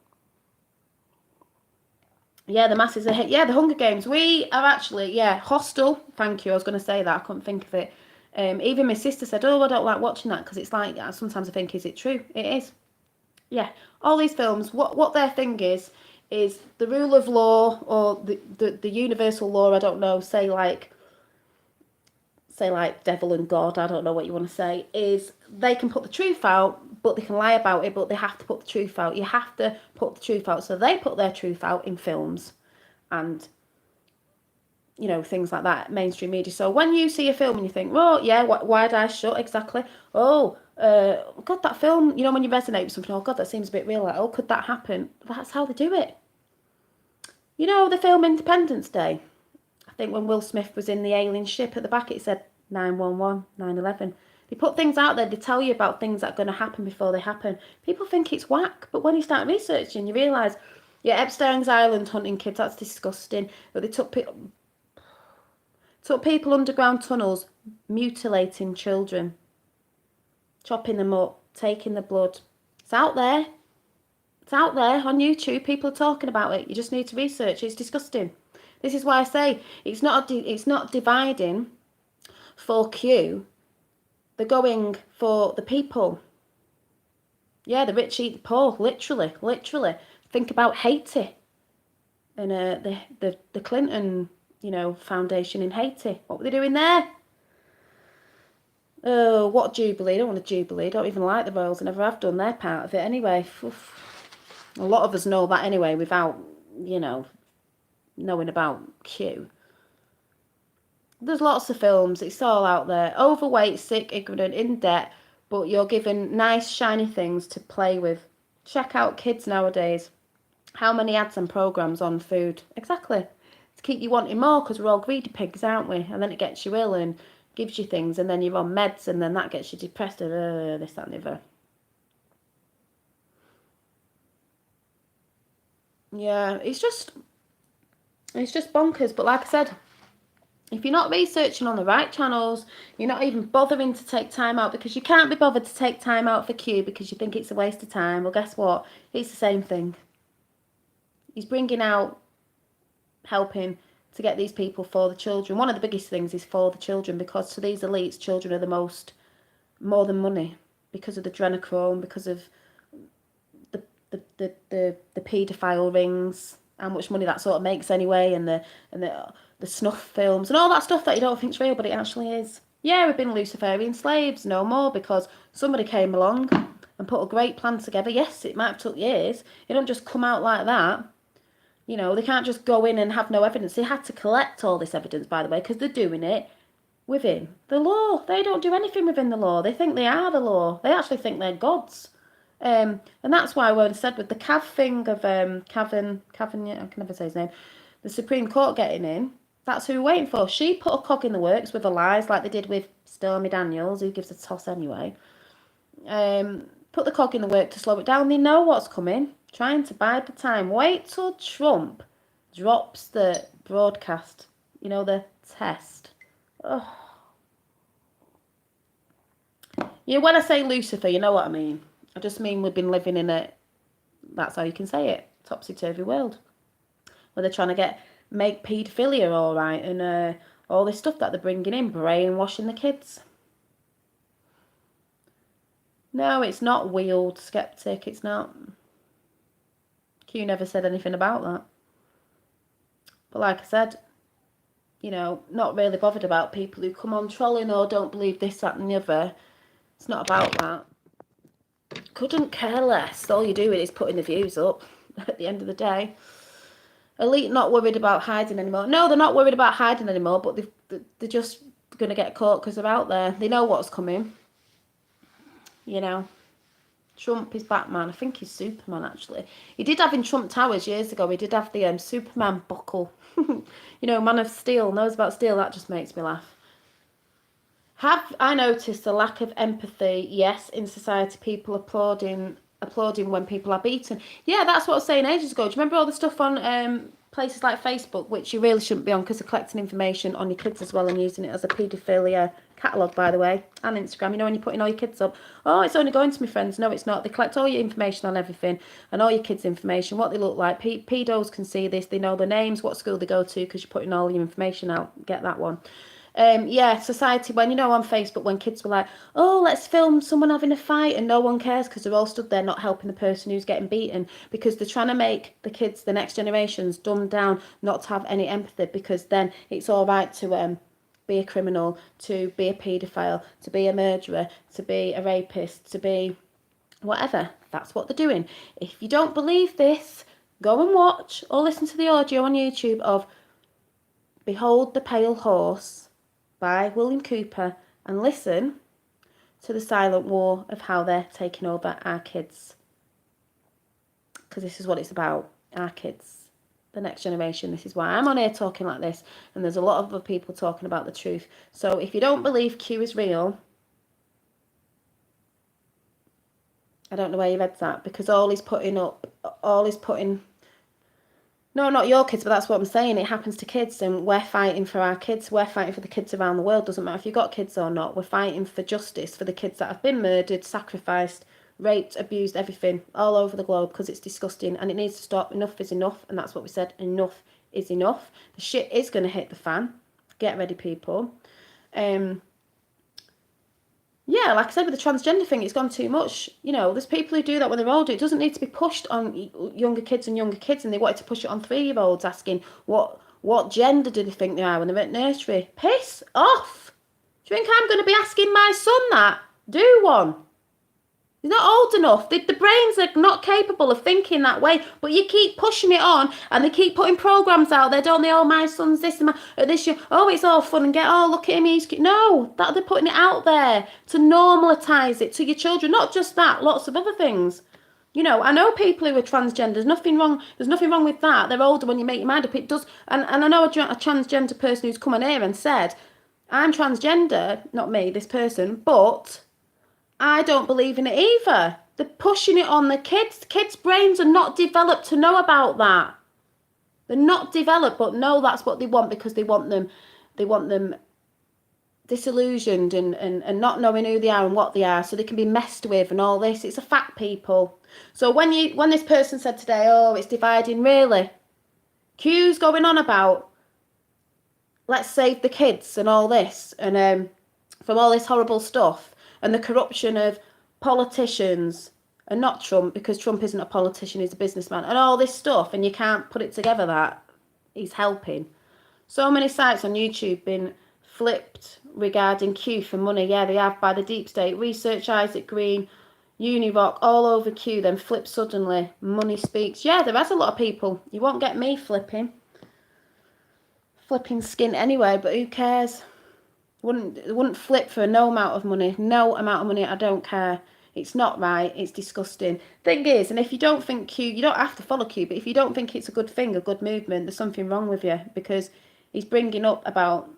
Yeah, the masses are hit. Yeah, the Hunger Games. We are actually, Hostel. Thank you. I was going to say that. I couldn't think of it. Even my sister said, oh, I don't like watching that because it's like, sometimes I think, is it true? It is. Yeah. All these films, what their thing is the rule of law or the universal law, I don't know, say like devil and God, I don't know what you want to say, is they can put the truth out, but they can lie about it, but they have to put the truth out. You have to put the truth out. So they put their truth out in films and, things like that, mainstream media. So when you see a film and you think, well, yeah, why'd I shut? Exactly. Oh, God, that film, when you resonate with something, oh, God, that seems a bit real. Like, oh, could that happen? That's how they do it. The film Independence Day. I think when Will Smith was in the alien ship, at the back it said 911, 9/11. They put things out there. They tell you about things that are going to happen before they happen. People think it's whack, but when you start researching, you realise, yeah, Epstein's Island hunting kids, that's disgusting. But they took people underground tunnels, mutilating children, chopping them up, taking the blood. It's out there. It's out there on YouTube. People are talking about it. You just need to research. It's disgusting. This is why I say it's not dividing for Q. They're going for the people. Yeah, the rich eat the poor. Literally. Think about Haiti and the Clinton, foundation in Haiti. What were they doing there? Oh, what Jubilee? I don't want a Jubilee. I don't even like the Royals. I never have done their part of it anyway. Oof. A lot of us know that anyway without, knowing about Q. There's lots of films. It's all out there. Overweight, sick, ignorant, in debt, but you're given nice, shiny things to play with. Check out kids nowadays. How many ads and programs on food? Exactly. To keep you wanting more because we're all greedy pigs, aren't we? And then it gets you ill and gives you things, and then you're on meds, and then that gets you depressed, and this, that, and the other. Yeah, it's just bonkers. But like I said, if you're not researching on the right channels, you're not even bothering to take time out because you can't be bothered to take time out for Q because you think it's a waste of time. Well, guess what? It's the same thing. He's bringing out, helping to get these people for the children. One of the biggest things is for the children because to these elites, children are more than money because of the adrenochrome, because of the paedophile rings, how much money that sort of makes anyway, and the snuff films and all that stuff that you don't think's real, but it actually is. Yeah, we've been Luciferian slaves, no more, because somebody came along and put a great plan together. Yes, it might have took years. It don't just come out like that. They can't just go in and have no evidence. They had to collect all this evidence, by the way, because they're doing it within the law. They don't do anything within the law. They think they are the law. They actually think they're gods. And that's why when I said with the Cav thing of Cavan, I can never say his name, the Supreme Court getting in, that's who we're waiting for. She put a cog in the works with her lies like they did with Stormy Daniels, who gives a toss anyway. Put the cog in the work to slow it down. They know what's coming, trying to bide the time. Wait till Trump drops the broadcast You know, the test. Oh. Yeah, when I say Lucifer, you know what I mean. I just mean we've been living in a, that's how you can say it, topsy-turvy world. Where they're trying to make paedophilia all right and all this stuff that they're bringing in, brainwashing the kids. No, it's not wheeled skeptic. It's not. Q never said anything about that. But like I said, you know, not really bothered about people who come on trolling or don't believe this, that and the other. It's not about that. Couldn't care less. All you're doing is putting the views up at the end of the day. Elite not worried about hiding anymore. No, they're not worried about hiding anymore, but they're just going to get caught because they're out there. They know what's coming. You know. Trump is Batman. I think he's Superman, actually. He did have in Trump Towers years ago, he did have the Superman buckle. You know, Man of Steel. Knows about steel. That just makes me laugh. Have I noticed a lack of empathy? Yes, in society, people applauding when people are beaten. Yeah, that's what I was saying ages ago. Do you remember all the stuff on places like Facebook, which you really shouldn't be on because they're collecting information on your kids as well and using it as a paedophilia catalogue, by the way, and Instagram. You know, when you're putting all your kids up, oh, it's only going to my friends. No, it's not. They collect all your information on everything and all your kids' information, what they look like. Pedos can see this. They know their names, what school they go to because you're putting all your information out. Get that one. Yeah, society, when, you know, on Facebook, when kids were like, oh, let's film someone having a fight and no one cares because they're all stood there not helping the person who's getting beaten because they're trying to make the kids, the next generations, dumbed down, not to have any empathy because then it's all right to be a criminal, to be a paedophile, to be a murderer, to be a rapist, to be whatever. That's what they're doing. If you don't believe this, go and watch or listen to the audio on YouTube of Behold the Pale Horse by William Cooper and listen to the silent war of how they're taking over our kids. Because this is what it's about, our kids, the next generation. This is why I'm on here talking like this, and there's a lot of other people talking about the truth. So if you don't believe Q is real, I don't know where your head's at, because all he's putting, no, not your kids, but that's what I'm saying. It happens to kids, and we're fighting for our kids. We're fighting for the kids around the world. Doesn't matter if you've got kids or not. We're fighting for justice for the kids that have been murdered, sacrificed, raped, abused, everything, all over the globe, because it's disgusting and it needs to stop. Enough is enough, and that's what we said. Enough is enough. The shit is going to hit the fan. Get ready, people. Yeah, like I said, with the transgender thing, it's gone too much. You know, there's people who do that when they're older. It doesn't need to be pushed on younger kids, and they wanted to push it on 3-year-olds, asking what gender do they think they are when they're at nursery. Piss off! Do you think I'm going to be asking my son that? Do one. He's not old enough. The brains are not capable of thinking that way. But you keep pushing it on, and they keep putting programs out there, don't they? Oh, my son's this and this year. Oh, it's all fun and get. Oh, look at him. No, that they're putting it out there to normalise it to your children. Not just that, lots of other things. You know, I know people who are transgender. There's nothing wrong with that. They're older when you make your mind up. It does. And I know a transgender person who's come on here and said, I'm transgender, not me, this person, but I don't believe in it either. They're pushing it on the kids. Kids' brains are not developed to know about that. They're not developed, but no, that's what they want because they want them disillusioned and not knowing who they are and what they are, so they can be messed with and all this. It's a fact, people. So when this person said today, oh, it's dividing, really? Q's going on about let's save the kids and all this, and from all this horrible stuff. And the corruption of politicians, and not Trump, because Trump isn't a politician, he's a businessman, and all this stuff, and you can't put it together that he's helping. So many sites on YouTube been flipped regarding Q for money. Yeah, they have, by the deep state. Research Isaac Green, Unirock, all over Q, then flip suddenly. Money speaks. Yeah, there has a lot of people. You won't get me flipping skin anyway, but who cares? Wouldn't flip for no amount of money. No amount of money. I don't care. It's not right. It's disgusting. Thing is, and if you don't think Q, you don't have to follow Q, but if you don't think it's a good thing, a good movement, there's something wrong with you, because he's bringing up about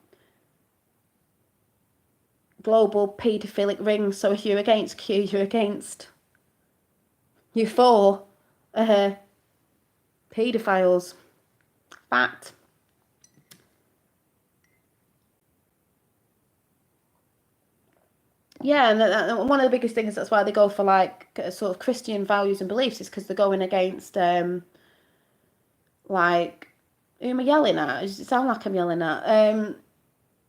global paedophilic rings. So if you're against Q, you're for paedophiles. Fact. Yeah, and one of the biggest things, that's why they go for like sort of Christian values and beliefs, is because they're going against like, who am I yelling at? Does it sound like I'm yelling at?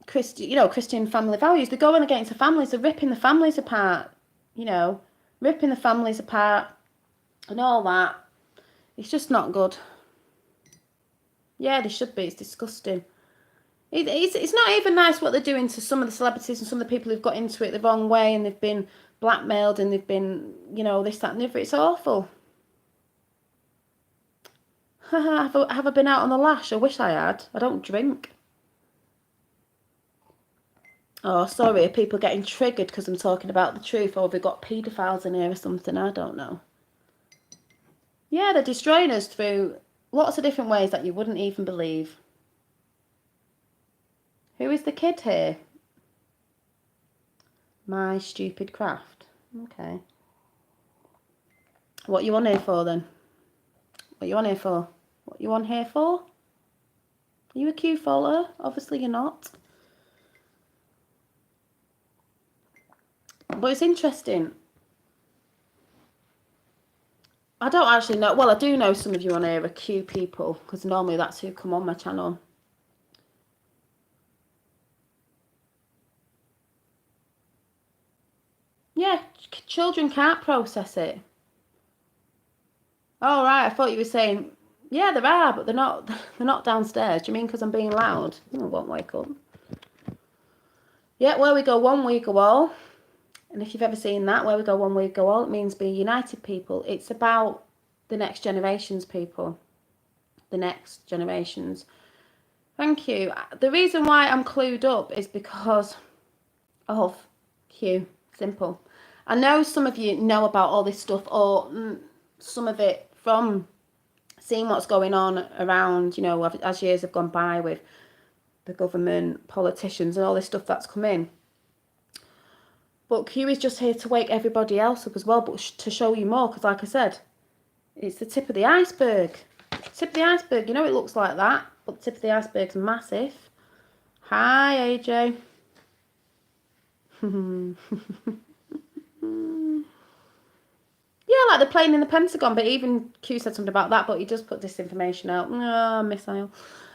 Christian family values. They're going against the families. They're ripping the families apart. You know, ripping the families apart and all that. It's just not good. Yeah, they should be. It's disgusting. It's not even nice what they're doing to some of the celebrities and some of the people who've got into it the wrong way and they've been blackmailed and they've been, this, that, and the other. It's awful. have I been out on the lash? I wish I had. I don't drink. Oh, sorry, are people getting triggered because I'm talking about the truth, or have we got paedophiles in here or something? I don't know. Yeah, they're destroying us through lots of different ways that you wouldn't even believe. Who is the kid here? My stupid craft. Okay. What you on here for then? What you on here for? What you on here for? Are you a Q follower? Obviously you're not. But it's interesting. I don't actually know. Well, I do know some of you on here are Q people, because normally that's who come on my channel. Yeah, children can't process it. Oh, right. I thought you were saying, yeah, there are, but they're not. They're not downstairs. Do you mean because I'm being loud? I won't wake up. Yeah, where we go one, we go all. And if you've ever seen that, where we go one, we go all, it means be united people. It's about the next generations, people. The next generations. Thank you. The reason why I'm clued up is because of Q. Simple. I know some of you know about all this stuff, or some of it from seeing what's going on around, as years have gone by with the government, politicians, and all this stuff that's come in. But Q is just here to wake everybody else up as well, but to show you more, because like I said, it's the tip of the iceberg. Tip of the iceberg, it looks like that, but the tip of the iceberg's massive. Hi, AJ. Yeah, like the plane in the Pentagon, but even Q said something about that, but he just put disinformation out. Missile.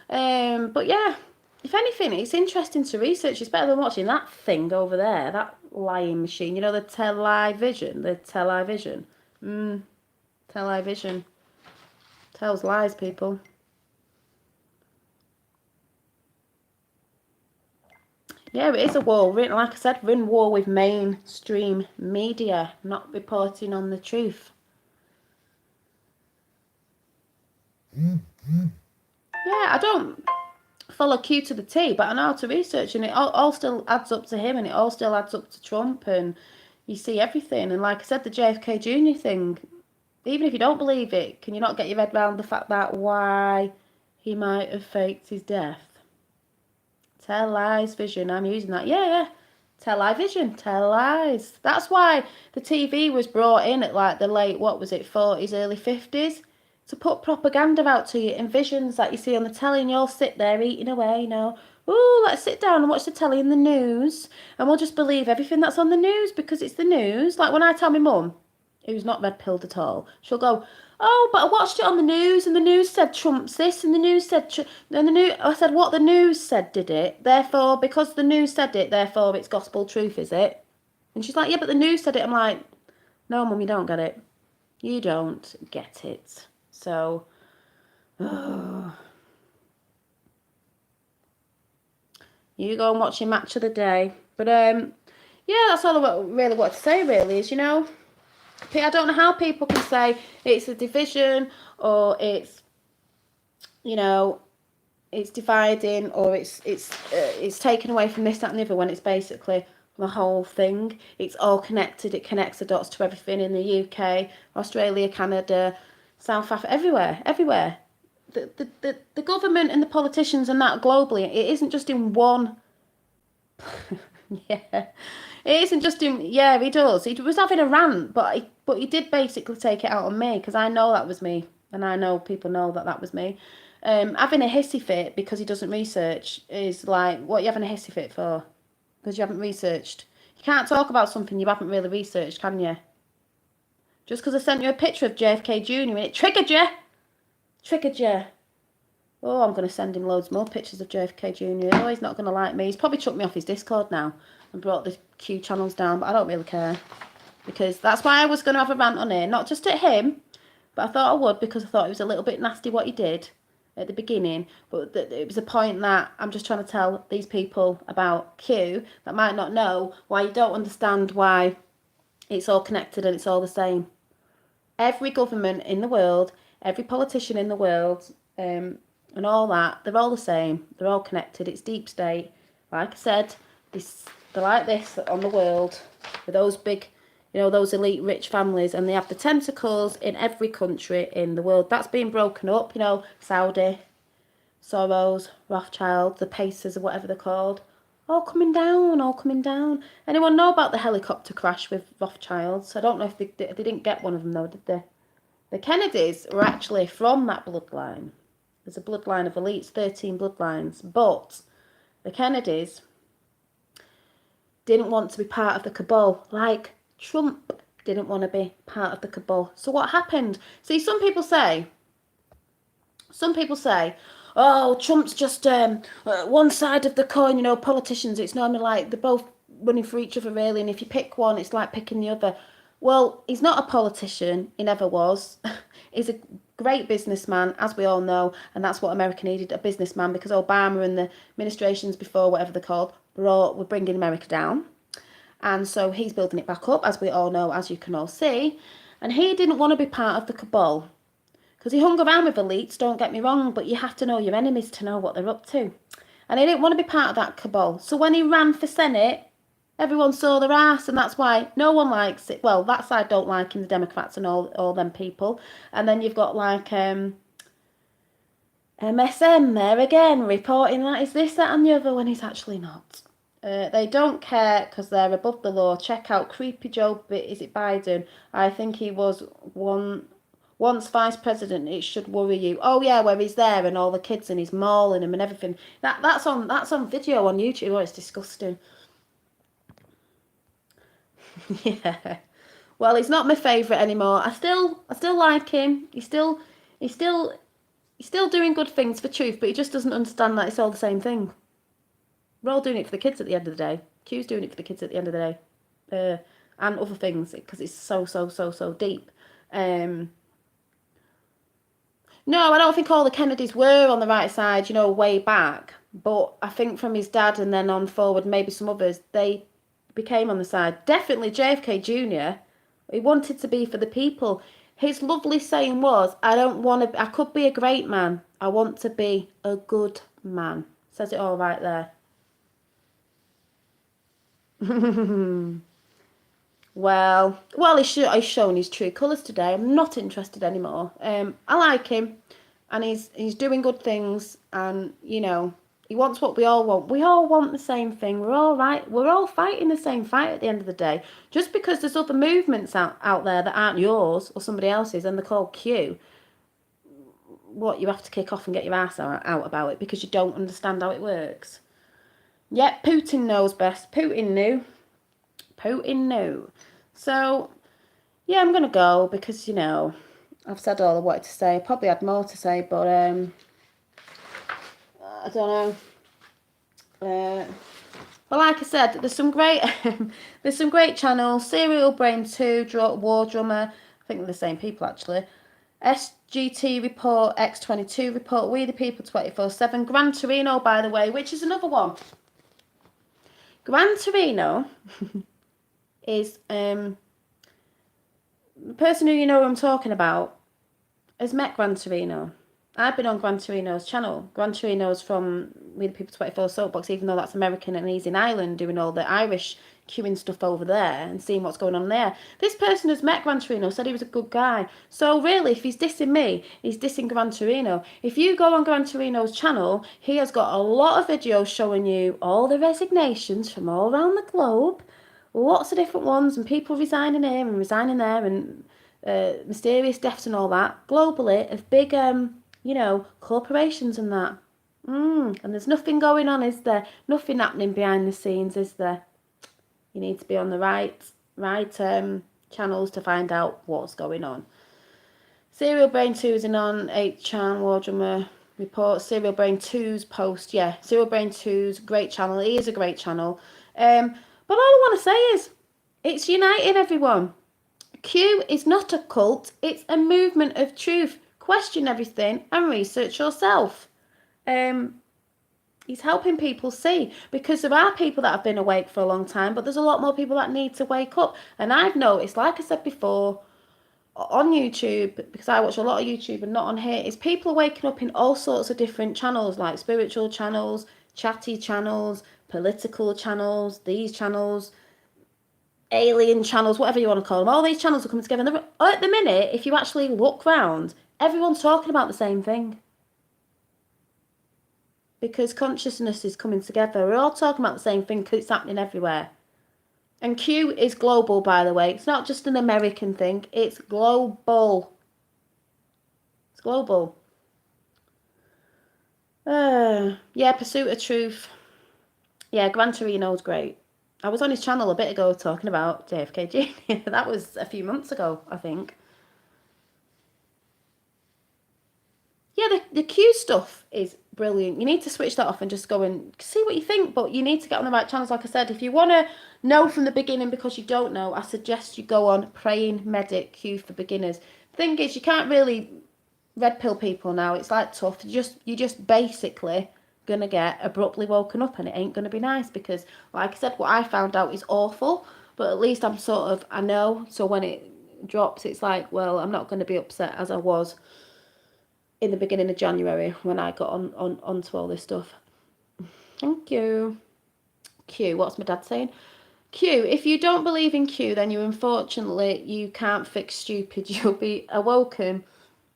But yeah, if anything, it's interesting to research. It's better than watching that thing over there, that lying machine. The television. Television. Tells lies, people. Yeah, it is a war. Like I said, we're in war with mainstream media, not reporting on the truth. Yeah, I don't follow Q to the T, but I know how to research, and it all still adds up to him, and it all still adds up to Trump, and you see everything. And like I said, the JFK Jr. thing, even if you don't believe it, can you not get your head around the fact that why he might have faked his death? Tell lies, vision. I'm using that. Yeah. Tell lie, vision. Tell lies. That's why the TV was brought in at like the late, 40s, early 50s, to put propaganda out to you and visions that you see on the telly, and you'll sit there eating away, Ooh, let's sit down and watch the telly and the news, and we'll just believe everything that's on the news because it's the news. Like when I tell my mum, who's not red pilled at all, she'll go, oh, but I watched it on the news, and the news said Trump's this, and the news said, I said, what the news said did it, therefore, because the news said it, therefore it's gospel truth, is it? And she's like, yeah, but the news said it. I'm like, no, Mum, you don't get it. You don't get it. So, you go and watch your match of the day. But, yeah, that's all I really want to say, really, is, I don't know how people can say it's a division, or it's, it's dividing, or it's taken away from this, that, and the other, when it's basically the whole thing. It's all connected. It connects the dots to everything in the UK, Australia, Canada, South Africa, everywhere. The government and the politicians and that globally, it isn't just in one. Yeah. It isn't just him. Yeah, he does. He was having a rant, but he did basically take it out on me, because I know that was me, and I know people know that was me. Having a hissy fit because he doesn't research is like, what are you having a hissy fit for? Because you haven't researched. You You can't talk about something you haven't really researched, can you? Just because I sent you a picture of JFK Jr. and it triggered you. Triggered you. Oh, I'm going to send him loads more pictures of JFK Jr. Oh, he's not going to like me. He's probably chucked me off his Discord now and brought the Q channels down, but I don't really care. Because that's why I was going to have a rant on here. Not just at him, but I thought I would because I thought it was a little bit nasty what he did at the beginning. But it was a point that I'm just trying to tell these people about Q that might not know why you don't understand why it's all connected and it's all the same. Every government in the world, every politician in the world, and all that, they're all the same. They're all connected. It's deep state. Like I said, they're like this on the world with those big, those elite rich families, and they have the tentacles in every country in the world. That's being broken up, Saudi, Soros, Rothschild, the Pacers or whatever they're called. All coming down, all coming down. Anyone know about the helicopter crash with Rothschilds? I don't know if they didn't get one of them though, did they? The Kennedys were actually from that bloodline. There's a bloodline of elites, 13 bloodlines. But the Kennedys didn't want to be part of the cabal, like Trump didn't want to be part of the cabal. So what happened? See, some people say, oh, Trump's just one side of the coin, politicians. It's normally like they're both running for each other, really. And if you pick one, it's like picking the other. Well, he's not a politician. He never was. He's a great businessman, as we all know. And that's what America needed, a businessman, because Obama and the administrations before, whatever they're called, were bringing America down. And so he's building it back up, as we all know, as you can all see. And he didn't want to be part of the cabal. Because he hung around with elites, don't get me wrong, but you have to know your enemies to know what they're up to. And he didn't want to be part of that cabal. So when he ran for Senate, everyone saw their ass, and that's why no one likes it. Well, that side don't like him, the Democrats and all them people. And then you've got like MSM there again, reporting that he's this, that and the other when he's actually not. They don't care because they're above the law. Check out Creepy Joe, is it Biden? I think he was once vice president. It should worry you. Oh yeah, where he's there and all the kids and he's mauling them and everything. That's on video on YouTube. Oh, it's disgusting. Yeah. Well, he's not my favourite anymore. I still like him. He's still doing good things for truth, but he just doesn't understand that it's all the same thing. We're all doing it for the kids at the end of the day. Q's doing it for the kids at the end of the day. And other things, because it's so deep. No, I don't think all the Kennedys were on the right side, way back. But I think from his dad and then on forward, maybe some others, they became on the side. Definitely JFK Jr. He wanted to be for the people. His lovely saying was, I could be a great man. I want to be a good man. Says it all right there. Well, he's shown his true colours today. I'm not interested anymore. I like him, and he's doing good things, and he wants what we all want. We all want the same thing. We're all right. We're all fighting the same fight at the end of the day. Just because there's other movements out there that aren't yours or somebody else's, and they're called Q. What, you have to kick off and get your ass out about it because you don't understand how it works. Yep, Putin knows best. Putin knew. So, yeah, I'm going to go because, I've said all I wanted to say. Probably had more to say, but I don't know. Well, like I said, there's some great channels. Serial Brain 2, War Drummer. I think they're the same people, actually. SGT Report, X22 Report, We the People 24/7. Gran Torino, by the way, which is another one. Gran Torino is the person who I'm talking about has met Gran Torino. I've been on Gran Torino's channel. Gran Torino's from We the People 24 Soapbox, even though that's American, and he's in Ireland doing all the Irish queuing stuff over there and seeing what's going on there. This person has met Gran Torino, said he was a good guy. So really, if he's dissing me, he's dissing Gran Torino. If you go on Gran Torino's channel, he has got a lot of videos showing you all the resignations from all around the globe, lots of different ones, and people resigning here and resigning there, and mysterious deaths and all that, globally, of big, corporations and that. And there's nothing going on, is there? Nothing happening behind the scenes, is there? You need to be on the right channels to find out what's going on. Serial Brain 2 is in on 8chan, War Drummer Report. Serial Brain 2's post, yeah. Serial Brain 2's great channel. It is a great channel. But all I want to say is, it's uniting everyone. Q is not a cult. It's a movement of truth. Question everything and research yourself. He's helping people see, because there are people that have been awake for a long time, but there's a lot more people that need to wake up. And I've noticed, like I said before, on YouTube, because I watch a lot of YouTube and not on here, is people are waking up in all sorts of different channels, like spiritual channels, chatty channels, political channels, these channels, alien channels, whatever you want to call them. All these channels are coming together. And at the minute, if you actually look round, everyone's talking about the same thing. Because consciousness is coming together. We're all talking about the same thing because it's happening everywhere. And Q is global, by the way. It's not just an American thing. It's global. It's global. Yeah, Pursuit of Truth. Yeah, Gran Torino's great. I was on his channel a bit ago talking about JFK Jr. That was a few months ago, I think. Yeah, the Q stuff is brilliant. You need to switch that off and just go and see what you think, but you need to get on the right channels. Like I said, if you want to know from the beginning because you don't know, I suggest you go on Praying Medic Q for beginners. The thing is, you can't really red pill people now. It's like tough. You're just basically gonna get abruptly woken up, and it ain't gonna be nice because, like I said, what I found out is awful, but at least I know. So when it drops, it's like, well, I'm not gonna be upset as I was in the beginning of January when I got onto all this stuff. Thank you. Q, what's my dad saying? Q, if you don't believe in Q, then you can't fix stupid. You'll be awoken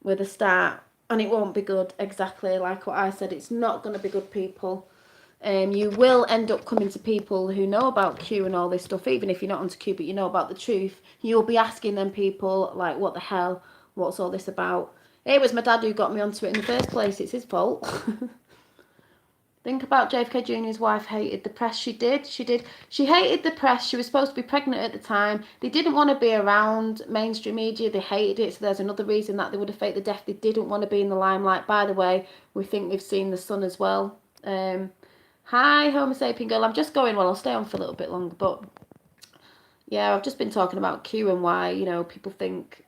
with a start, and it won't be good. Exactly like what I said. It's not going to be good, people. You will end up coming to people who know about Q and all this stuff, even if you're not onto Q, but you know about the truth. You'll be asking them people, like, what the hell? What's all this about? It was my dad who got me onto it in the first place. It's his fault. Think about JFK Jr.'s wife hated the press. She did. She hated the press. She was supposed to be pregnant at the time. They didn't want to be around mainstream media. They hated it. So there's another reason that they would have faked the death. They didn't want to be in the limelight. By the way, we think we've seen the sun as well. Hi, Homo sapien girl. I'm just going, well, I'll stay on for a little bit longer. But yeah, I've just been talking about Q and why, people think,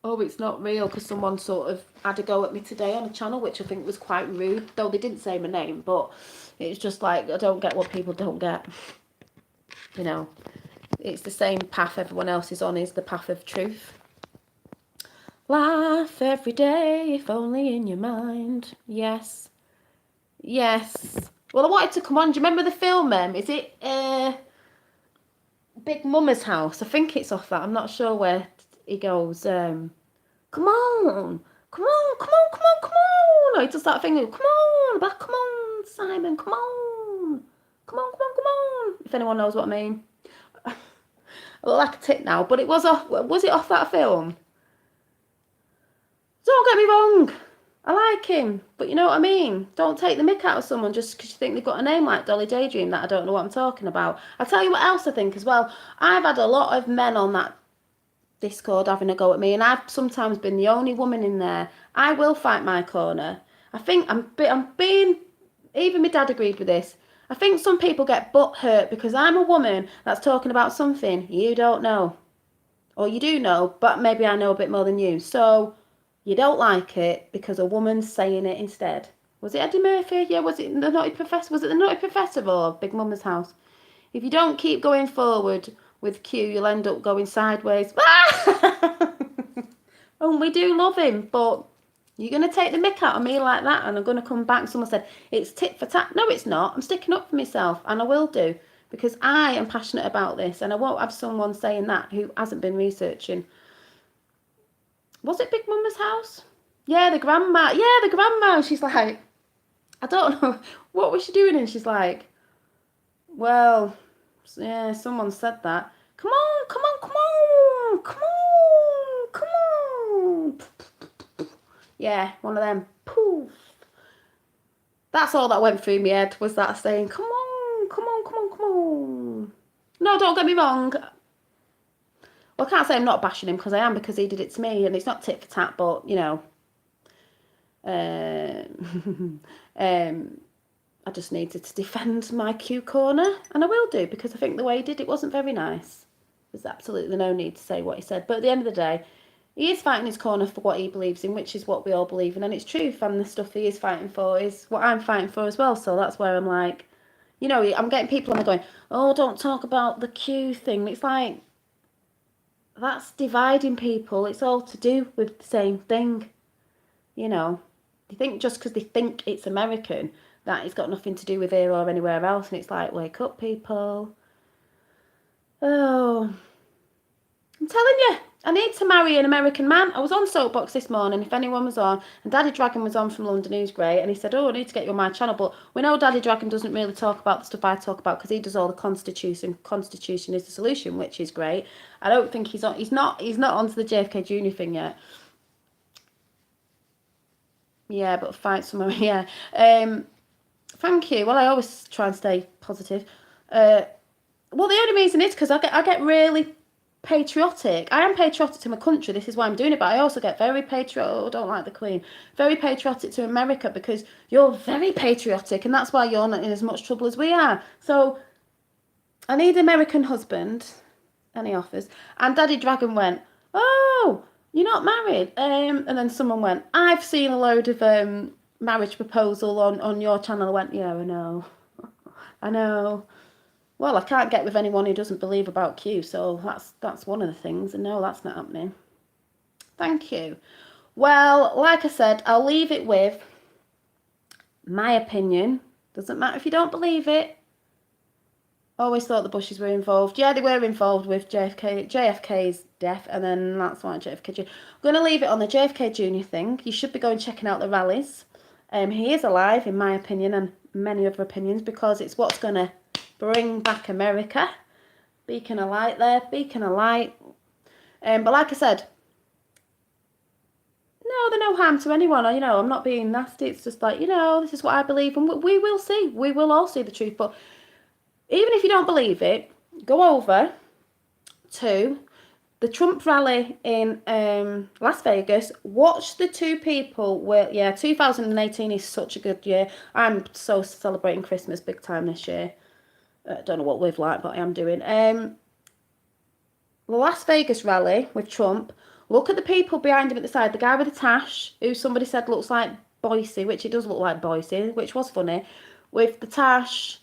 oh, it's not real, because someone sort of had a go at me today on a channel, which I think was quite rude, though they didn't say my name, but it's just like, I don't get what people don't get. It's the same path everyone else is on, is the path of truth. Laugh every day, if only in your mind. Yes. Well, I wanted to come on. Do you remember the film, Is it Big Mama's House? I think it's off that. I'm not sure where he goes, come on, no, he does that thing, come on, Simon, come on, if anyone knows what I mean. I look like a tit now, but was it off that film? Don't get me wrong, I like him, but you know what I mean? Don't take the mick out of someone just because you think they've got a name like Dolly Daydream that I don't know what I'm talking about. I'll tell you what else I think as well. I've had a lot of men on that Discord having a go at me, and I've sometimes been the only woman in there. I will fight my corner. I think I'm being, even my dad agreed with this. I think some people get butt hurt because I'm a woman that's talking about something you don't know, or you do know, but maybe I know a bit more than you. So you don't like it because a woman's saying it instead. Was it Eddie Murphy? Yeah, was it the Naughty Professor? Was it the Naughty Professor or Big Mama's House? If you don't keep going forward with Q, you'll end up going sideways. And we do love him, but you're going to take the mick out of me like that, and I'm going to come back. Someone said, it's tit for tat. No, it's not. I'm sticking up for myself, and I will do, because I am passionate about this, and I won't have someone saying that who hasn't been researching. Was it Big Mama's House? Yeah, the grandma. Yeah, the grandma. She's like, I don't know, what was she doing? And she's like, well, yeah, someone said that. Come on. Yeah, one of them. Poof. That's all that went through my head, was that saying, come on. No, no, don't get me wrong. Well, I can't say I'm not bashing him because I am, because he did it to me, and it's not tit for tat, but, you know, I just needed to defend my Q corner, and I will do, because I think the way he did it wasn't very nice. There's absolutely no need to say what he said, but at the end of the day, he is fighting his corner for what he believes in, which is what we all believe in, and it's truth, and the stuff he is fighting for is what I'm fighting for as well, so that's where I'm like, you know, I'm getting people on me going, oh, don't talk about the Q thing. It's like, that's dividing people. It's all to do with the same thing, you know. They think just because they think it's American that it's got nothing to do with here or anywhere else, and it's like, wake up, people. Oh, I'm telling you, I need to marry an American man. I was on Soapbox this morning, if anyone was on, and Daddy Dragon was on from London, who's great, and he said, oh, I need to get you on my channel, but we know Daddy Dragon doesn't really talk about the stuff I talk about, because he does all the Constitution. Constitution is the solution, which is great. I don't think he's on. He's not onto the JFK Jr. thing yet. Yeah, but fight somewhere. Yeah. Thank you. Well, I always try and stay positive. Well, the only reason is because I get really patriotic. I am patriotic to my country. This is why I'm doing it. But I also get very patriotic. Oh, don't like the Queen. Very patriotic to America, because you're very patriotic, and that's why you're not in as much trouble as we are. So I need an American husband. Any offers? And Daddy Dragon went, oh, you're not married. And then someone went, I've seen a load of marriage proposal on your channel. I went, yeah, I know. I know. Well, I can't get with anyone who doesn't believe about Q, so that's one of the things. And no, that's not happening. Thank you. Well, like I said, I'll leave it with my opinion. Doesn't matter if you don't believe it. Always thought the Bushes were involved. Yeah, they were involved with JFK's death, and then that's why JFK Jr. I'm going to leave it on the JFK Jr. thing. You should be going checking out the rallies. He is alive, in my opinion, and many other opinions, because it's what's going to bring back America. Beacon of light there, beacon of light. But like I said, no, they're no harm to anyone. You know, I'm not being nasty. It's just like, you know, this is what I believe, and we will see. We will all see the truth. But even if you don't believe it, go over to the Trump rally in Las Vegas. Watch the two people. 2018 is such a good year. I'm so celebrating Christmas big time this year. Don't know what we've like, but I am doing. The Las Vegas rally with Trump. Look at the people behind him at the side. The guy with the tash, who somebody said looks like Boise, which it does look like Boise, which was funny. With the tash,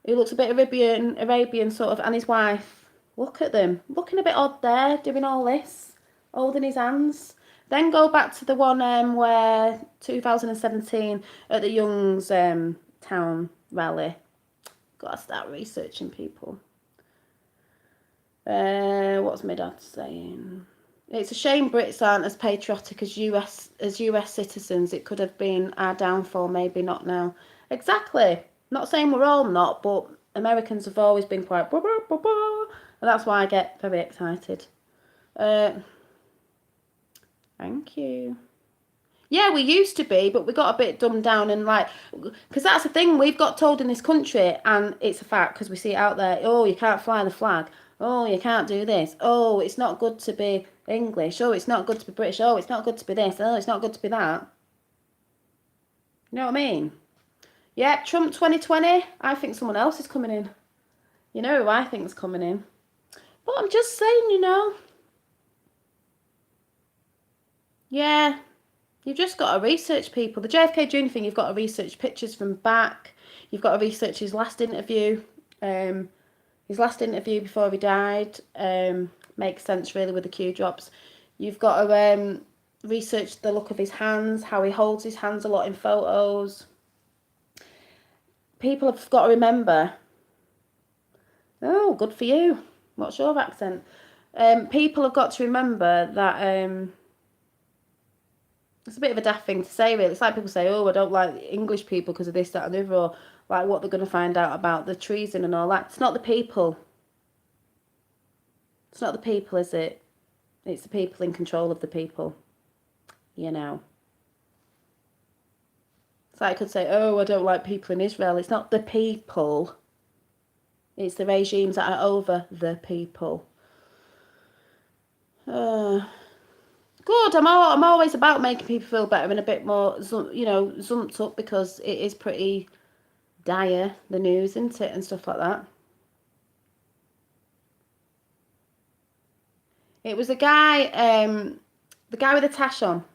who looks a bit Arabian sort of, and his wife. Look at them. Looking a bit odd there, doing all this. Holding his hands. Then go back to the one where 2017 at the Young's town rally. Gotta start researching people. What's my dad saying? It's a shame Brits aren't as patriotic as US citizens. It could have been our downfall, maybe not now. Exactly. Not saying we're all not, but Americans have always been quite blah, blah, blah, blah, and that's why I get very excited. Thank you. Yeah, we used to be, but we got a bit dumbed down, and like, because that's the thing, we've got told in this country, and it's a fact because we see it out there. Oh, you can't fly the flag. Oh, you can't do this. Oh, it's not good to be English. Oh, it's not good to be British. Oh, it's not good to be this. Oh, it's not good to be that. You know what I mean? Yeah, Trump 2020. I think someone else is coming in. You know who I think is coming in. But I'm just saying, you know. Yeah. You've just got to research people. The JFK Jr. thing, you've got to research pictures from back. You've got to research his last interview. His last interview before he died. Makes sense, really, with the Q drops. You've got to research the look of his hands, how he holds his hands a lot in photos. People have got to remember. Oh, good for you. What's your accent? People have got to remember that... it's a bit of a daft thing to say, really. It's like people say, oh, I don't like English people because of this, that and the other, or like what they're going to find out about the treason and all that. It's not the people. It's not the people, is it? It's the people in control of the people. You know. It's like I could say, oh, I don't like people in Israel. It's not the people. It's the regimes that are over the people. Good. I'm always about making people feel better and a bit more, zumped up, because it is pretty dire, the news, isn't it, and stuff like that. It was the guy with the tash on.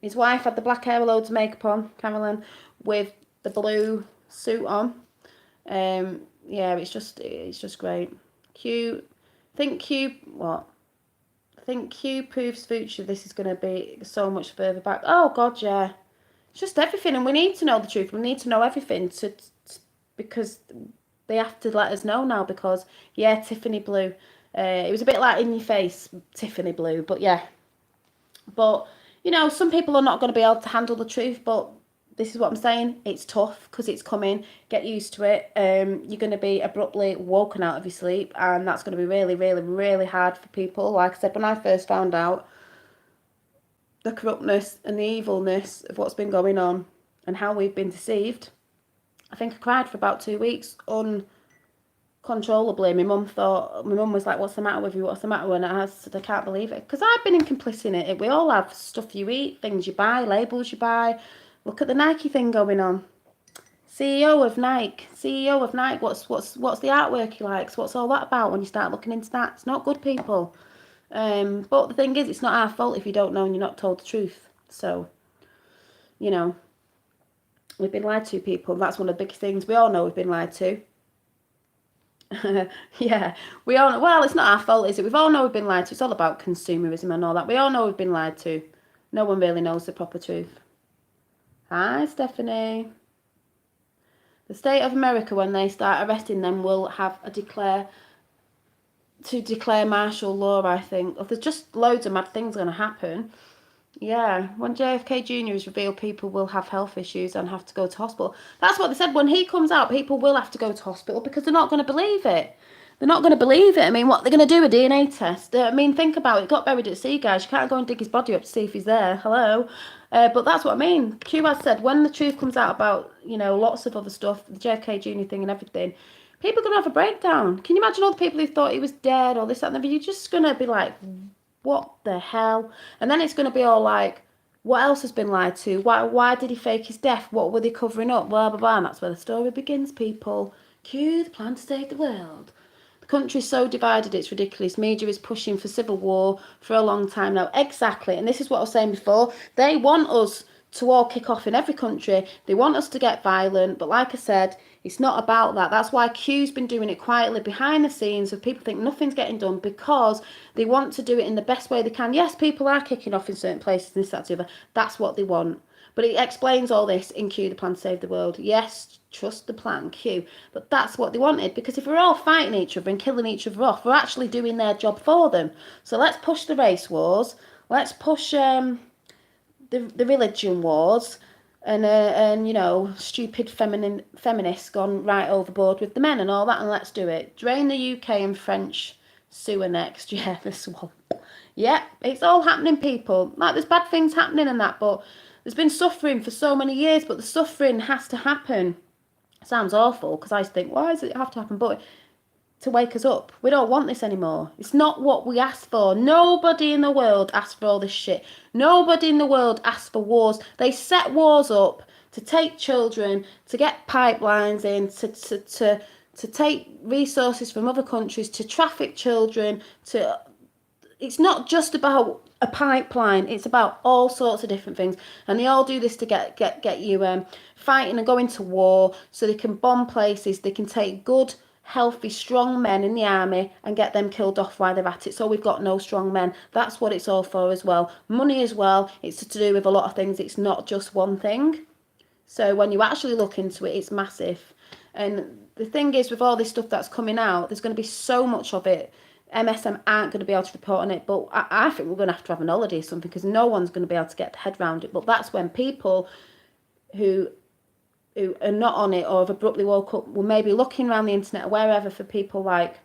His wife had the black hair with loads of makeup on, Carolyn, with the blue suit on. Yeah, it's just great. Q, what? I think Q proves future. This is going to be so much further back. Oh God, yeah. It's just everything, and we need to know the truth. We need to know everything because they have to let us know now. Because yeah, Tiffany Blue. It was a bit like in your face, Tiffany Blue, but yeah. But some people are not going to be able to handle the truth. But this is what I'm saying. It's tough because it's coming. Get used to it. You're going to be abruptly woken out of your sleep, and that's going to be really, really, really hard for people. Like I said, when I first found out the corruptness and the evilness of what's been going on and how we've been deceived, I think I cried for about 2 weeks uncontrollably. My mum was like, "What's the matter with you? What's the matter?" And I said, "I can't believe it," because I've been complicit in it. We all have stuff you eat, things you buy, labels you buy. Look at the Nike thing going on. CEO of Nike. What's the artwork he likes? What's all that about? When you start looking into that, it's not good, people. But the thing is, it's not our fault if you don't know and you're not told the truth. So, we've been lied to, people. That's one of the biggest things. We all know we've been lied to. Yeah, we all know. Well, it's not our fault, is it? We've all know we've been lied to. It's all about consumerism and all that. We all know we've been lied to. No one really knows the proper truth. Hi, Stephanie. The state of America, when they start arresting them, will have to declare martial law, I think. There's just loads of mad things going to happen. Yeah, when JFK Jr. is revealed, people will have health issues and have to go to hospital. That's what they said. When he comes out, people will have to go to hospital because they're not going to believe it. They're not going to believe it. I mean, what they're going to do, a DNA test? I mean, think about it. He got buried at sea, guys. You can't go and dig his body up to see if he's there. Hello. But that's what I mean. Q has said, when the truth comes out about, lots of other stuff, the JFK Jr. thing and everything, people are going to have a breakdown. Can you imagine all the people who thought he was dead or this, that, and the? You're just going to be like, what the hell? And then it's going to be all like, what else has been lied to? Why did he fake his death? What were they covering up? Blah, blah, blah. And that's where the story begins, people. Cue the plan to save the world. The country's so divided, it's ridiculous. Media is pushing for civil war for a long time now. Exactly. And this is what I was saying before. They want us to all kick off in every country. They want us to get violent. But like I said, it's not about that. That's why Q's been doing it quietly behind the scenes, so people think nothing's getting done, because they want to do it in the best way they can. Yes, people are kicking off in certain places, this, that, the other. That's what they want. But it explains all this in Q, the plan to save the world. Yes, trust the plan, Q. But that's what they wanted, because if we're all fighting each other and killing each other off, we're actually doing their job for them. So let's push the race wars. Let's push the religion wars. And stupid feminists gone right overboard with the men and all that, and let's do it. Drain the UK and French sewer next. Yeah, the swamp. Yeah, it's all happening, people. Like, there's bad things happening and that, but there's been suffering for so many years, but the suffering has to happen. Sounds awful, because I think, why does it have to happen? But to wake us up. We don't want this anymore. It's not what we asked for. Nobody in the world asked for all this shit. Nobody in the world asked for wars. They set wars up to take children, to get pipelines in, to take resources from other countries, to traffic children. It's not just about a pipeline. It's about all sorts of different things, and they all do this to get you fighting and going to war, so they can bomb places. They can take good, healthy, strong men in the army and get them killed off while they're at it, so we've got no strong men. That's what it's all for as well. Money as well. It's to do with a lot of things. It's not just one thing. So when you actually look into it, it's massive. And the thing is, with all this stuff that's coming out, there's going to be so much of it. MSM aren't going to be able to report on it, but I think we're going to have an holiday or something, because no one's going to be able to get their head around it. But that's when people who are not on it or have abruptly woke up will maybe looking around the internet or wherever for people like,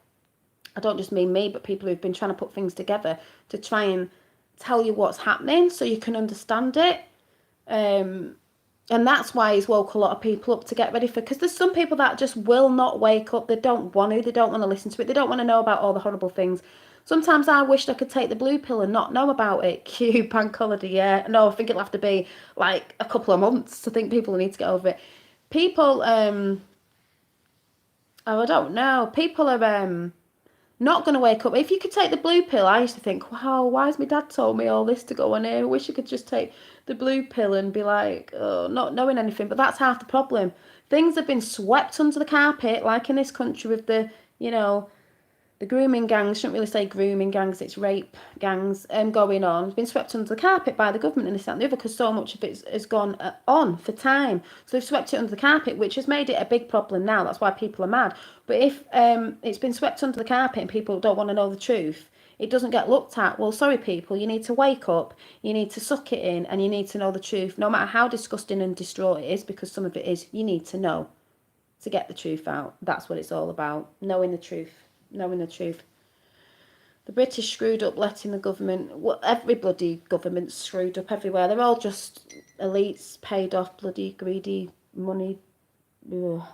I don't just mean me, but people who've been trying to put things together to try and tell you what's happening so you can understand it. And that's why he's woke a lot of people up to get ready for, because there's some people that just will not wake up. They don't want to. They don't want to listen to it. They don't want to know about all the horrible things. Sometimes I wished I could take the blue pill and not know about it. Cue bank holiday, yeah. No, I think it'll have to be like a couple of months. I think people need to get over it. People, oh, I don't know. People are not going to wake up. If you could take the blue pill, I used to think, wow, why has my dad told me all this to go on here? I wish I could just take the blue pill and be like, oh, not knowing anything. But that's half the problem. Things have been swept under the carpet, like in this country with the, you know, the grooming gangs, shouldn't really say grooming gangs, it's rape gangs going on. It's been swept under the carpet by the government and this, that and the other, because so much of it has gone on for time. So they've swept it under the carpet, which has made it a big problem now. That's why people are mad. But if it's been swept under the carpet and people don't want to know the truth, it doesn't get looked at. Well, sorry people, you need to wake up, you need to suck it in, and you need to know the truth. No matter how disgusting and distraught it is, because some of it is, you need to know to get the truth out. That's what it's all about, knowing the truth. Knowing the truth. The British screwed up letting the government, well, every bloody government's screwed up everywhere. They're all just elites, paid off, bloody greedy money. Ugh.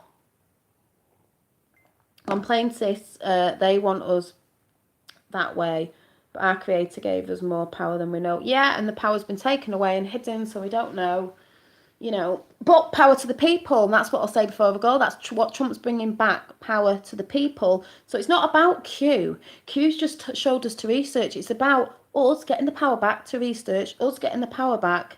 On plain sis, they want us that way, but our creator gave us more power than we know. Yeah, and the power's been taken away and hidden, so we don't know. You know, but power to the people, and that's what I'll say before we go. That's what Trump's bringing back, power to the people. So it's not about Q. Q's just showed us to research. It's about us getting the power back to research, us getting the power back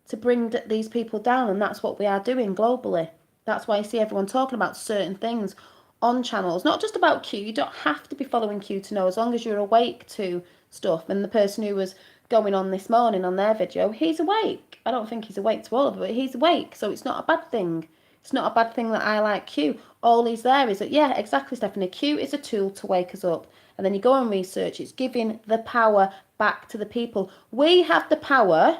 to bring these people down, and that's what we are doing globally. That's why you see everyone talking about certain things on channels. Not just about Q. You don't have to be following Q to know, as long as you're awake to stuff. And the person who was going on this morning on their video, he's awake. I don't think he's awake to all of it, but he's awake, so it's not a bad thing. It's not a bad thing that I like Q. All he's there is that, yeah, exactly, Stephanie. Q is a tool to wake us up. And then you go and research. It's giving the power back to the people. We have the power.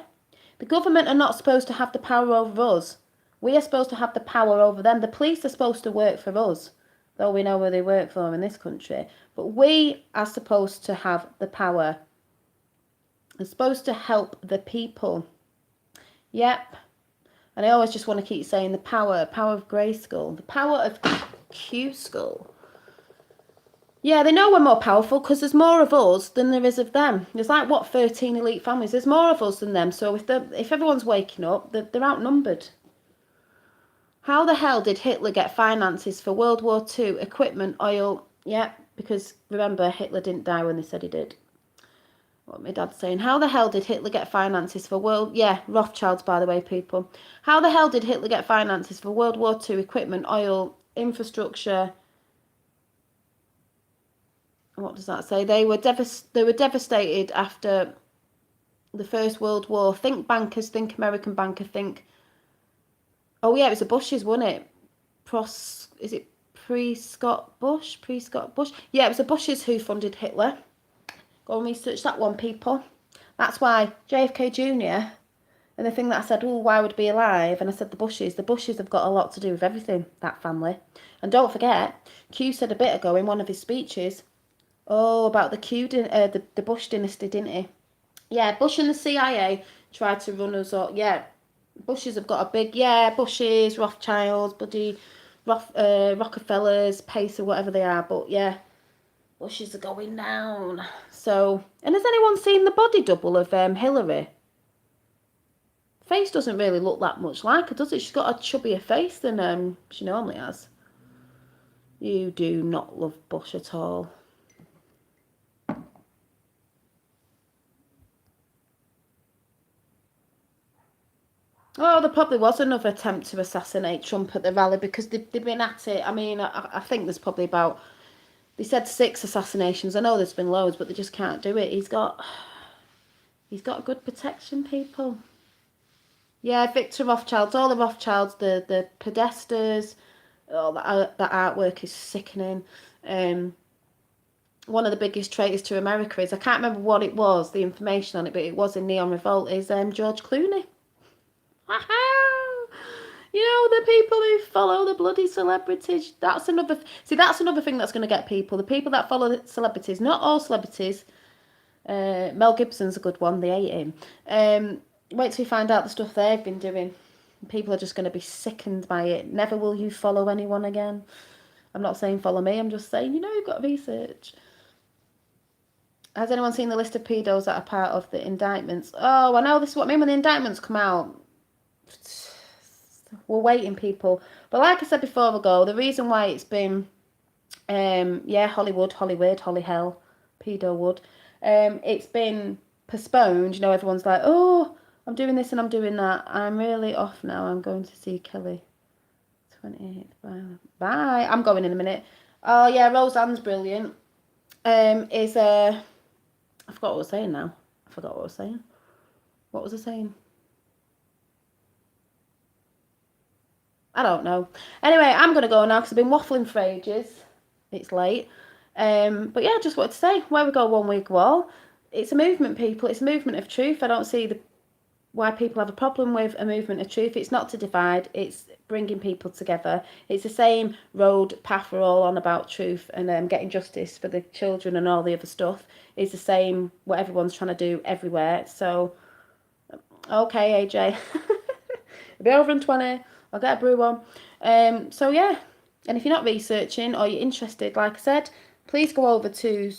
The government are not supposed to have the power over us. We are supposed to have the power over them. The police are supposed to work for us, though we know where they work for in this country. But we are supposed to have the power. We're supposed to help the people. Yep. And I always just want to keep saying the power of Grayskull, the power of Q-Skull. Yeah, they know we're more powerful because there's more of us than there is of them. There's like, what, 13 elite families? There's more of us than them. So if everyone's waking up, they're outnumbered. How the hell did Hitler get finances for World War II, equipment, oil? Yeah, because remember, Hitler didn't die when they said he did. What my dad's saying. How the hell did Hitler get finances for World... Yeah, Rothschilds, by the way, people. How the hell did Hitler get finances for World War II, equipment, oil, infrastructure? What does that say? They were devastated after the First World War. Think bankers, think American banker, think... Oh, yeah, it was the Bushes, wasn't it? Is it Prescott Bush? Yeah, it was the Bushes who funded Hitler. Go and research that one, people. That's why JFK Jr. and the thing that I said, oh, why would he be alive? And I said the Bushes. The Bushes have got a lot to do with everything, that family. And don't forget, Q said a bit ago in one of his speeches, about the Bush dynasty, didn't he? Yeah, Bush and the CIA tried to run us all. Yeah, Bushes have got a big, Bushes, Rothschilds, bloody Rockefellers, Pacer, whatever they are. But yeah, Bushes are going down. So, and has anyone seen the body double of Hillary? Face doesn't really look that much like her, does it? She's got a chubbier face than she normally has. You do not love Bush at all. Oh, there probably was another attempt to assassinate Trump at the rally because they've been at it. I mean, I think there's probably about... They said 6 assassinations. I know there's been loads, but they just can't do it. He's got good protection, people. Yeah, Victor Rothschilds, all the Rothschilds, the Podestas, that artwork is sickening. One of the biggest traitors to America is, I can't remember what it was, the information on it, but it was in Neon Revolt, is George Clooney. You know, the people who follow the bloody celebrities. That's another thing that's going to get people. The people that follow the celebrities, not all celebrities. Mel Gibson's a good one. They hate him. Wait till you find out the stuff they've been doing. People are just going to be sickened by it. Never will you follow anyone again. I'm not saying follow me, I'm just saying, you've got to research. Has anyone seen the list of pedos that are part of the indictments? Oh, I know, this is what I mean when the indictments come out. We're waiting, people. But like I said before the reason why it's been, Hollywood, Holly Hell, pedo wood. It's been postponed. Everyone's like, oh, I'm doing this and I'm doing that. I'm really off now. I'm going to see Kelly. 28th. Bye. I'm going in a minute. Oh yeah, Roseanne's brilliant. I forgot what I was saying now. What was I saying? I don't know. Anyway, I'm going to go now because I've been waffling for ages. It's late. But yeah, just wanted to say, where we go one week wall. It's a movement, people. It's a movement of truth. I don't see why people have a problem with a movement of truth. It's not to divide. It's bringing people together. It's the same road path we're all on about truth and getting justice for the children and all the other stuff. It's the same what everyone's trying to do everywhere. So, okay, AJ. It'll be over in 20. I'll get a brew on. So yeah, and if you're not researching or you're interested, like I said, please go over to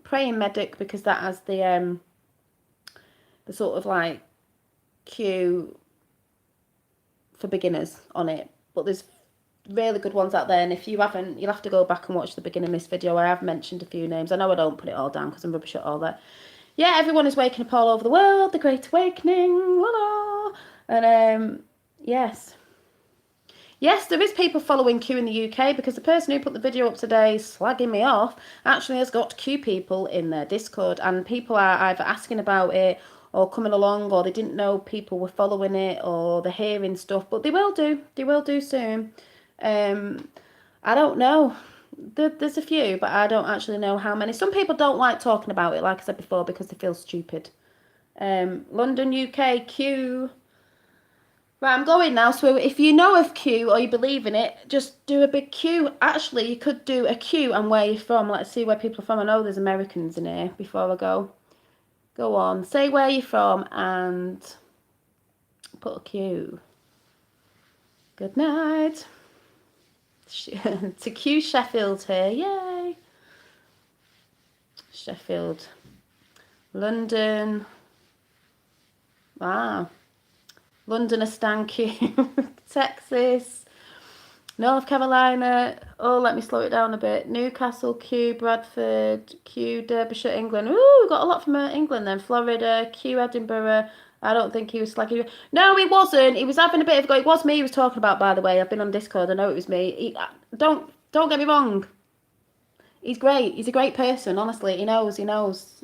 Praying Medic, because that has the sort of like Q for beginners on it. But there's really good ones out there, and if you haven't, you'll have to go back and watch the beginning of this video where I have mentioned a few names. I know I don't put it all down because I'm rubbish at all that. Yeah, everyone is waking up all over the world. The Great Awakening. La-la. And yes, there is people following Q in the UK, because the person who put the video up today slagging me off actually has got Q people in their Discord, and people are either asking about it or coming along, or they didn't know people were following it, or they're hearing stuff, but they will do soon. I don't know. There's a few, but I don't actually know how many. Some people don't like talking about it, like I said before, because they feel stupid. London, UK, Q. Right, I'm going now. So if you know of Q or you believe in it, just do a big Q. Actually, you could do a Q and where you're from. Let's see where people are from. I know there's Americans in here before I go. Go on. Say where you're from and put a Q. Good night. To Q Sheffield here. Yay. Sheffield. London. Wow. London, a stank you. Texas, North Carolina. Oh, let me slow it down a bit. Newcastle, Q, Bradford, Q, Derbyshire, England. Ooh, we got a lot from England then. Florida, Q, Edinburgh. I don't think he was slagging. No, he wasn't. He was having a bit of a go. It was me he was talking about, by the way. I've been on Discord. I know it was me. Don't get me wrong. He's great. He's a great person, honestly. He knows. He knows.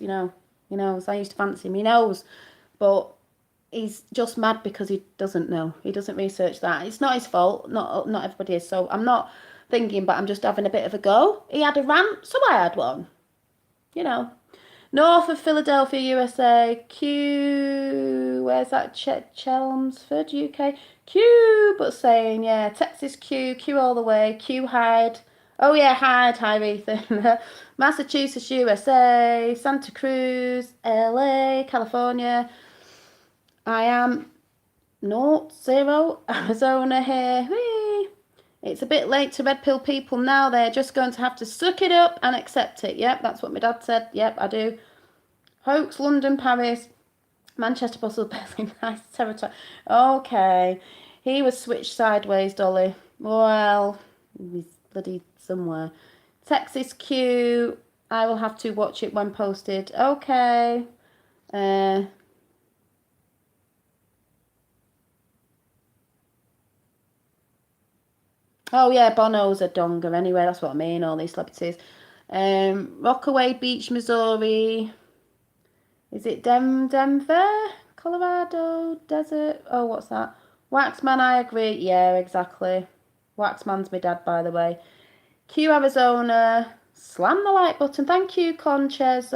I used to fancy him. He knows. But he's just mad because he doesn't know. He doesn't research that. It's not his fault. Not everybody is. So I'm not thinking, but I'm just having a bit of a go. He had a rant, so I had one. North of Philadelphia, USA. Q. Where's that? Chelmsford, UK. Q. But saying, yeah. Texas, Q. Q all the way. Q Hyde. Oh yeah, Hyde. Hi, Ethan. Massachusetts, USA. Santa Cruz, LA, California. I am 0 Arizona here. Whee! It's a bit late to red pill people now. They're just going to have to suck it up and accept it. Yep, that's what my dad said. Yep, I do. Hoax, London, Paris, Manchester, Brussels, Berlin, nice territory. Okay. He was switched sideways, Dolly. Well, he's bloody somewhere. Texas Q. I will have to watch it when posted. Okay. Oh yeah, Bono's a donger anyway, that's what I mean, all these celebrities. Rockaway Beach, Missouri. Is it Denver? Colorado? Desert? Oh, what's that? Waxman, I agree. Yeah, exactly. Waxman's my dad, by the way. Q, Arizona. Slam the like button. Thank you, Conchez.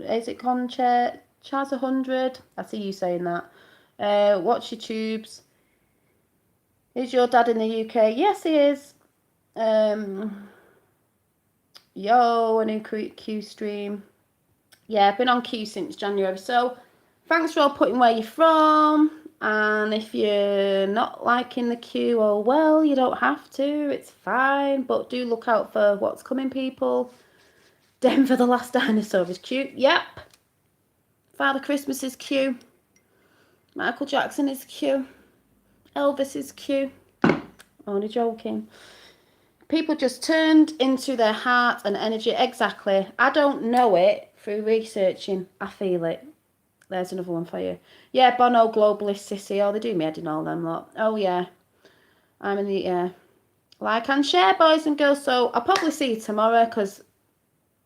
Is it Conchez? Chaz 100. I see you saying that. Watch your tubes. Is your dad in the UK? Yes, he is. Yo, a new Q stream. Yeah, I've been on Q since January. So, thanks for all putting where you're from. And if you're not liking the queue, oh well, you don't have to. It's fine. But do look out for what's coming, people. Denver the Last Dinosaur is cute. Yep. Father Christmas is cute. Michael Jackson is cute. Elvis is cute. Only joking. People just turned into their heart and energy. Exactly. I don't know it through researching. I feel it. There's another one for you. Yeah, Bono, Globalist, Sissy. Oh, they do me head in all them lot. Oh, yeah. I'm in the, yeah. Like and share, boys and girls. So I'll probably see you tomorrow because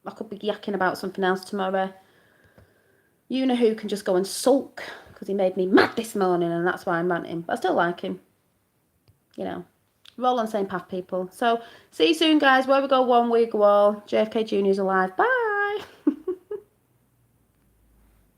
I could be yakking about something else tomorrow. You know who can just go and sulk because he made me mad this morning and that's why I'm ranting. But I still like him. You know. We're all on the same path, people. So see you soon, guys. Where we go one, we go all. JFK Jr. is alive. Bye.